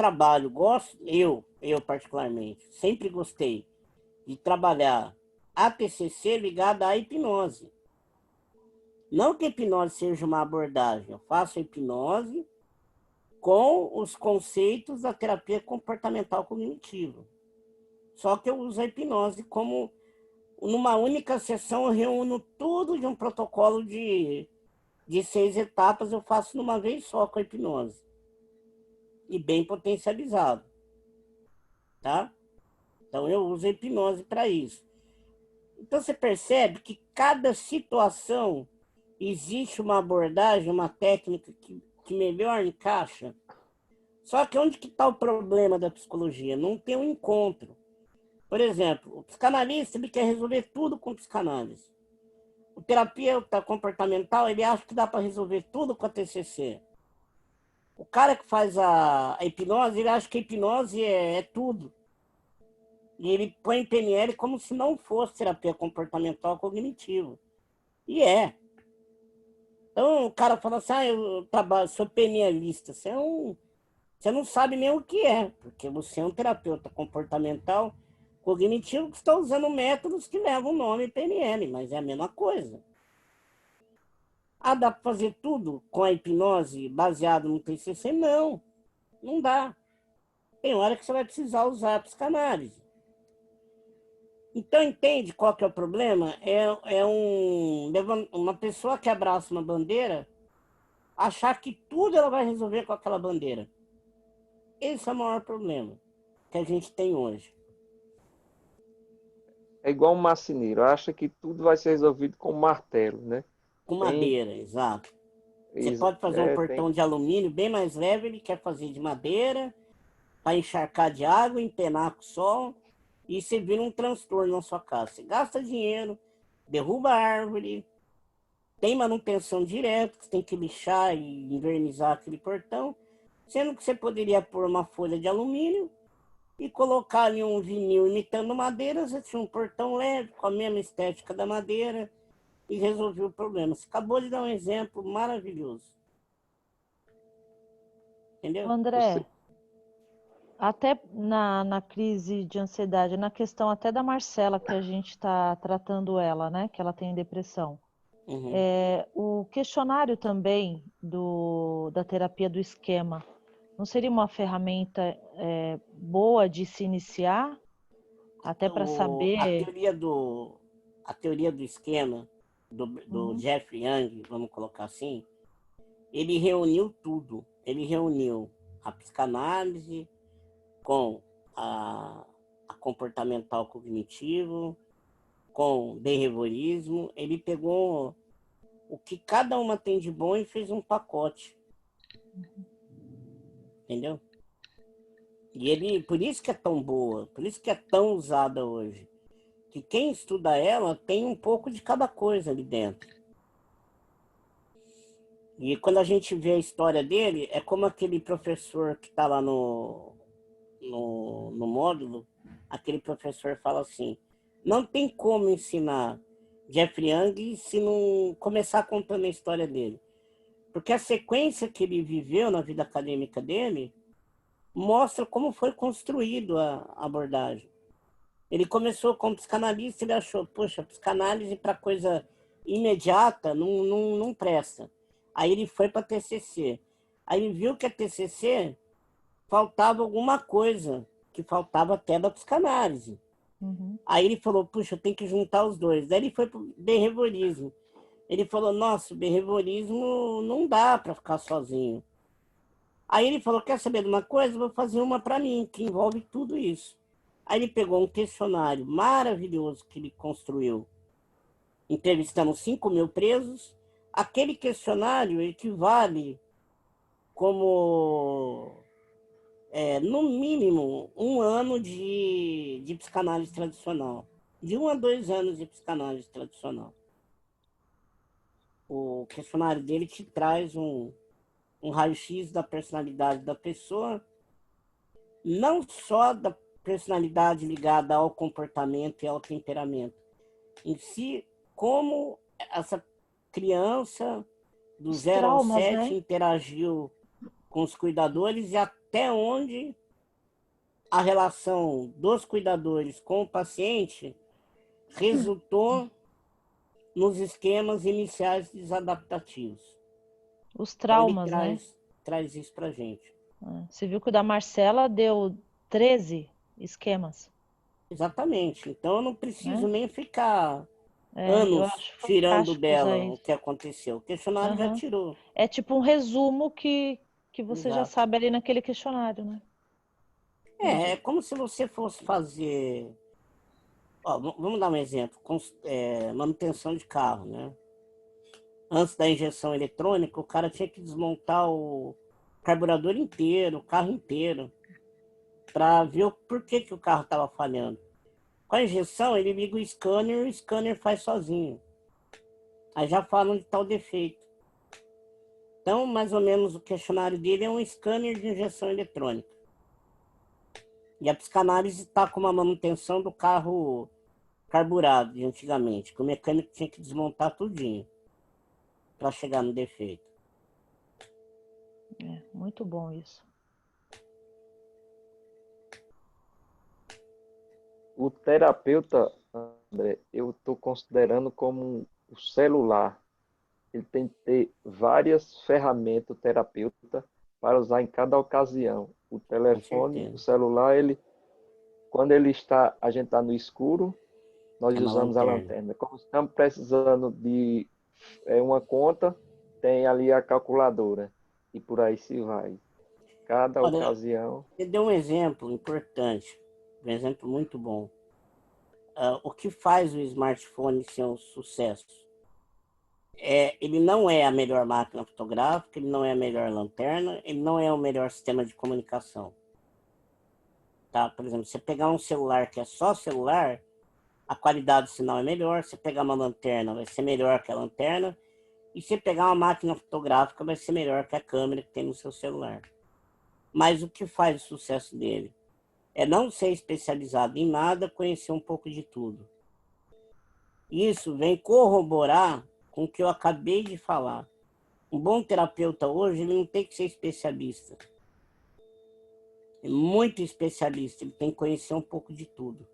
particularmente, sempre gostei de trabalhar a TCC ligada à hipnose. Não que a hipnose seja uma abordagem, eu faço a hipnose com os conceitos da terapia comportamental cognitiva. Só que eu uso a hipnose como, numa única sessão, eu reúno tudo de um protocolo de 6 etapas, eu faço numa vez só com a hipnose. E bem potencializado. Tá? Então, eu uso a hipnose para isso. Então, você percebe que cada situação existe uma abordagem, uma técnica que melhor encaixa. Só que onde que está o problema da psicologia? Não tem um encontro. Por exemplo, o psicanalista ele quer resolver tudo com psicanálise. O terapeuta comportamental ele acha que dá para resolver tudo com a TCC. O cara que faz a hipnose, ele acha que a hipnose é tudo. E ele põe PNL como se não fosse terapia comportamental cognitiva. E é. Então o cara fala assim, eu sou PNLista. Você não sabe nem o que é, porque você é um terapeuta comportamental cognitivo que está usando métodos que levam o nome PNL, mas é a mesma coisa. Dá para fazer tudo com a hipnose baseado no TCC? Não, não dá. Tem hora que você vai precisar usar a psicanálise. Então, entende qual que é o problema? Uma pessoa que abraça uma bandeira, achar que tudo ela vai resolver com aquela bandeira. Esse é o maior problema que a gente tem hoje. É igual um marceneiro, acha que tudo vai ser resolvido com martelo, né? Com madeira, exato. Você pode fazer um portão de alumínio bem mais leve, ele quer fazer de madeira, para encharcar de água, empenar com o sol, e você vira um transtorno na sua casa. Você gasta dinheiro, derruba a árvore, tem manutenção direta, você tem que lixar e invernizar aquele portão, sendo que você poderia pôr uma folha de alumínio e colocar ali um vinil imitando madeira, você tinha um portão leve, com a mesma estética da madeira, e resolveu o problema. Você acabou de dar um exemplo maravilhoso. Entendeu? André, até na crise de ansiedade, na questão até da Marcela, que a gente está tratando ela, né? Que ela tem depressão. Uhum. O questionário também da terapia do esquema, não seria uma ferramenta boa de se iniciar? Até para saber... A teoria do esquema, do Jeff Young, vamos colocar assim, ele reuniu tudo. Ele reuniu a psicanálise com a comportamental cognitivo, com behaviorismo. Ele pegou o que cada uma tem de bom e fez um pacote. Entendeu? E por isso que é tão boa, por isso que é tão usada hoje. Que quem estuda ela tem um pouco de cada coisa ali dentro. E quando a gente vê a história dele, é como aquele professor que está lá no módulo, aquele professor fala assim, não tem como ensinar Jeffrey Young se não começar contando a história dele. Porque a sequência que ele viveu na vida acadêmica dele mostra como foi construído a abordagem. Ele começou como psicanalista, ele achou, poxa, psicanálise para coisa imediata não presta. Aí ele foi para a TCC. Aí ele viu que a TCC faltava alguma coisa, que faltava até da psicanálise. Uhum. Aí ele falou, puxa, eu tenho que juntar os dois. Daí ele foi para o behaviorismo. Ele falou, nossa, o behaviorismo não dá para ficar sozinho. Aí ele falou, quer saber de uma coisa? Vou fazer uma para mim, que envolve tudo isso. Aí ele pegou um questionário maravilhoso que ele construiu, entrevistando 5.000 presos. Aquele questionário equivale como, no mínimo, 1 ano de psicanálise tradicional. De 1 a 2 anos de psicanálise tradicional. o questionário dele te traz um raio-x da personalidade da pessoa, não só da personalidade ligada ao comportamento e ao temperamento, em si, como essa criança do Os 0 ao traumas, 7 né? interagiu com os cuidadores e até onde a relação dos cuidadores com o paciente resultou nos esquemas iniciais desadaptativos. Os Então, ele traumas, né? traz isso para a gente. Você viu que o da Marcela deu 13 esquemas, Exatamente. Então, eu não preciso né? nem ficar Eu anos acho tirando fantástico usar dela o isso. que aconteceu. O questionário já Aham. tirou. É tipo um resumo que você já Exato. sabe ali naquele questionário, né? É como se você fosse fazer... Ó, vamos dar um exemplo. Manutenção de carro, né? Antes da injeção eletrônica, o cara tinha que desmontar o carburador inteiro, o carro inteiro, para ver o porquê que o carro estava falhando. Com a injeção, ele liga o scanner faz sozinho. Aí já fala onde está o defeito. Então, mais ou menos, o questionário dele é um scanner de injeção eletrônica. E a psicanálise está com uma manutenção do carro carburado de antigamente, que o mecânico tinha que desmontar tudinho para chegar no defeito. Muito bom isso. O terapeuta, André, eu estou considerando como o celular. Ele tem que ter várias ferramentas, o terapeuta, para usar em cada ocasião. O telefone, o celular, quando a gente está no escuro, nós É uma usamos a lanterna. lanterna. Como estamos precisando de uma conta, tem ali a calculadora. E por aí se vai. Cada Olha, ocasião. você deu um exemplo importante, um exemplo muito bom. O que faz o smartphone ser um sucesso? Ele não é a melhor máquina fotográfica, ele não é a melhor lanterna, ele não é o melhor sistema de comunicação. Tá? Por exemplo, você pegar um celular que é só celular, a qualidade do sinal é melhor. Se pegar uma lanterna, vai ser melhor que a lanterna. E se pegar uma máquina fotográfica, vai ser melhor que a câmera que tem no seu celular. Mas o que faz o sucesso dele? É não ser especializado em nada, conhecer um pouco de tudo. Isso vem corroborar com o que eu acabei de falar. Um bom terapeuta hoje, ele não tem que ser especialista. É muito especialista, ele tem que conhecer um pouco de tudo.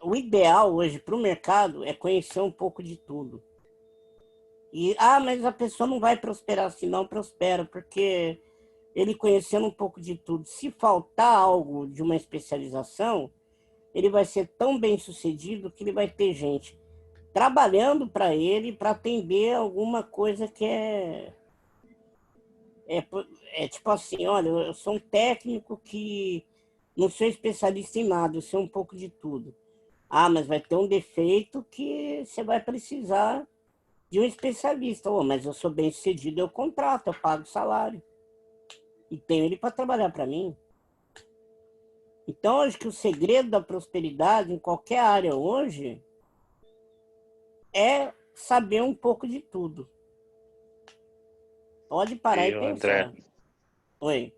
O ideal hoje para o mercado é conhecer um pouco de tudo. Mas a pessoa não vai prosperar se não prospera, porque ele conhecendo um pouco de tudo, se faltar algo de uma especialização, ele vai ser tão bem sucedido que ele vai ter gente trabalhando para ele para atender alguma coisa que é tipo assim, olha, eu sou um técnico que não sou especialista em nada, eu sei um pouco de tudo. Mas vai ter um defeito que você vai precisar de um especialista. Mas eu sou bem sucedido, eu contrato, eu pago salário. E tenho ele para trabalhar para mim. Então, acho que o segredo da prosperidade em qualquer área hoje é saber um pouco de tudo. Pode parar e pensar. André, Oi.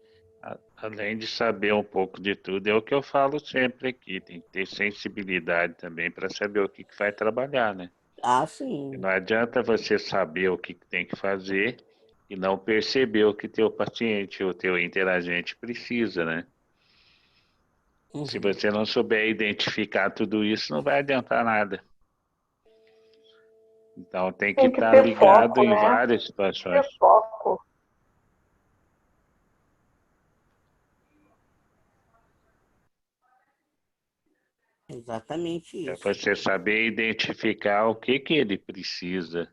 além de saber um pouco de tudo, é o que eu falo sempre aqui, tem que ter sensibilidade também para saber o que vai trabalhar, né? Sim. Não adianta você saber o que tem que fazer e não perceber o que teu paciente, o teu interagente precisa, né? Se você não souber identificar tudo isso, não vai adiantar nada. Então tem que estar ligado foco, em né? várias situações. Ter foco. Exatamente isso. É você saber identificar o que ele precisa.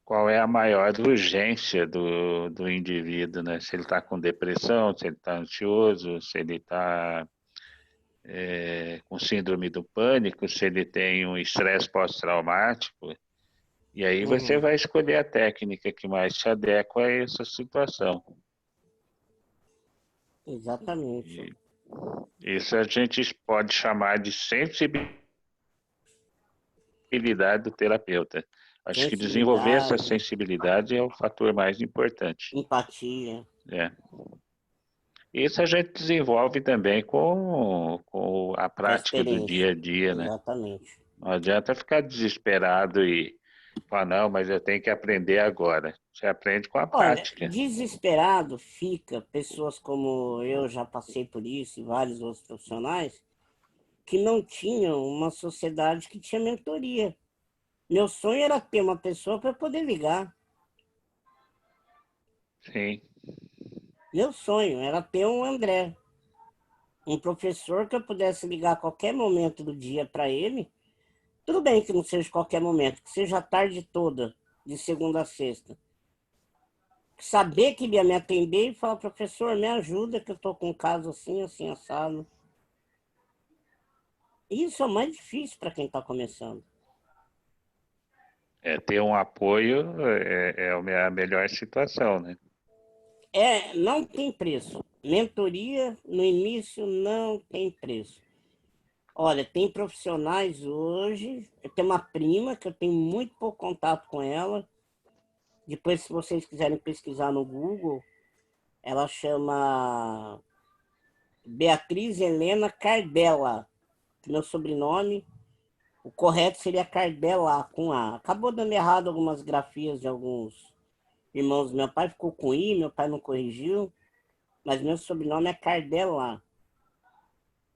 Qual é a maior urgência do indivíduo, né? Se ele está com depressão, se ele está ansioso, se ele está com síndrome do pânico, se ele tem um estresse pós-traumático. E aí você vai escolher a técnica que mais se adequa a essa situação. Exatamente. Isso a gente pode chamar de sensibilidade. sensibilidade do terapeuta. Acho que desenvolver essa sensibilidade é o fator mais importante. Empatia. É. Isso a gente desenvolve também com a prática do dia a dia, né? Exatamente. Não adianta ficar desesperado e falar, não, mas eu tenho que aprender agora. Você aprende com a prática. Desesperado fica pessoas como eu já passei por isso e vários outros profissionais que não tinham uma sociedade que tinha mentoria. Meu sonho era ter uma pessoa para poder ligar. Sim. Meu sonho era ter um André, um professor que eu pudesse ligar a qualquer momento do dia para ele. Tudo bem que não seja qualquer momento, que seja a tarde toda, de segunda a sexta. Saber que ele ia me atender e falar, professor, me ajuda que eu estou com um caso assim, assim, assado. Isso é o mais difícil para quem está começando. Ter um apoio é a melhor situação, né? Não tem preço. Mentoria, no início, não tem preço. Olha, tem profissionais hoje, eu tenho uma prima que eu tenho muito pouco contato com ela. Depois, se vocês quiserem pesquisar no Google, ela chama Beatriz Helena Cardella. Meu sobrenome, o correto seria Cardella, com A. Acabou dando errado algumas grafias de alguns irmãos. Meu pai ficou com I, meu pai não corrigiu, mas meu sobrenome é Cardella.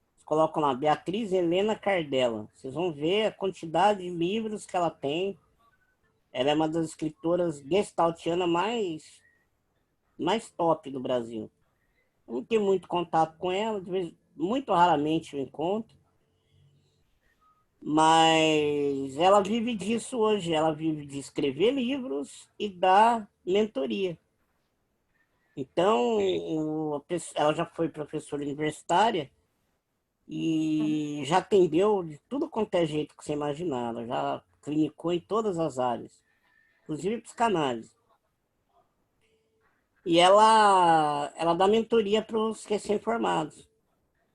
Vocês colocam lá, Beatriz Helena Cardella. Vocês vão ver a quantidade de livros que ela tem. Ela é uma das escritoras gestaltianas mais top do Brasil. Eu não tenho muito contato com ela, muito raramente eu encontro. Mas ela vive disso hoje. Ela vive de escrever livros e dar mentoria. Então, ela já foi professora universitária e já atendeu de tudo quanto é jeito que você imaginar. Ela já clinicou em todas as áreas, inclusive psicanálise. E ela dá mentoria para os recém-formados.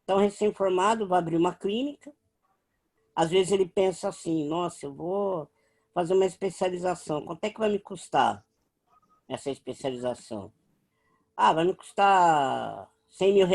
Então, recém-formado vai abrir uma clínica. Às vezes ele pensa assim, nossa, eu vou fazer uma especialização. Quanto é que vai me custar essa especialização? Vai me custar R$100 mil.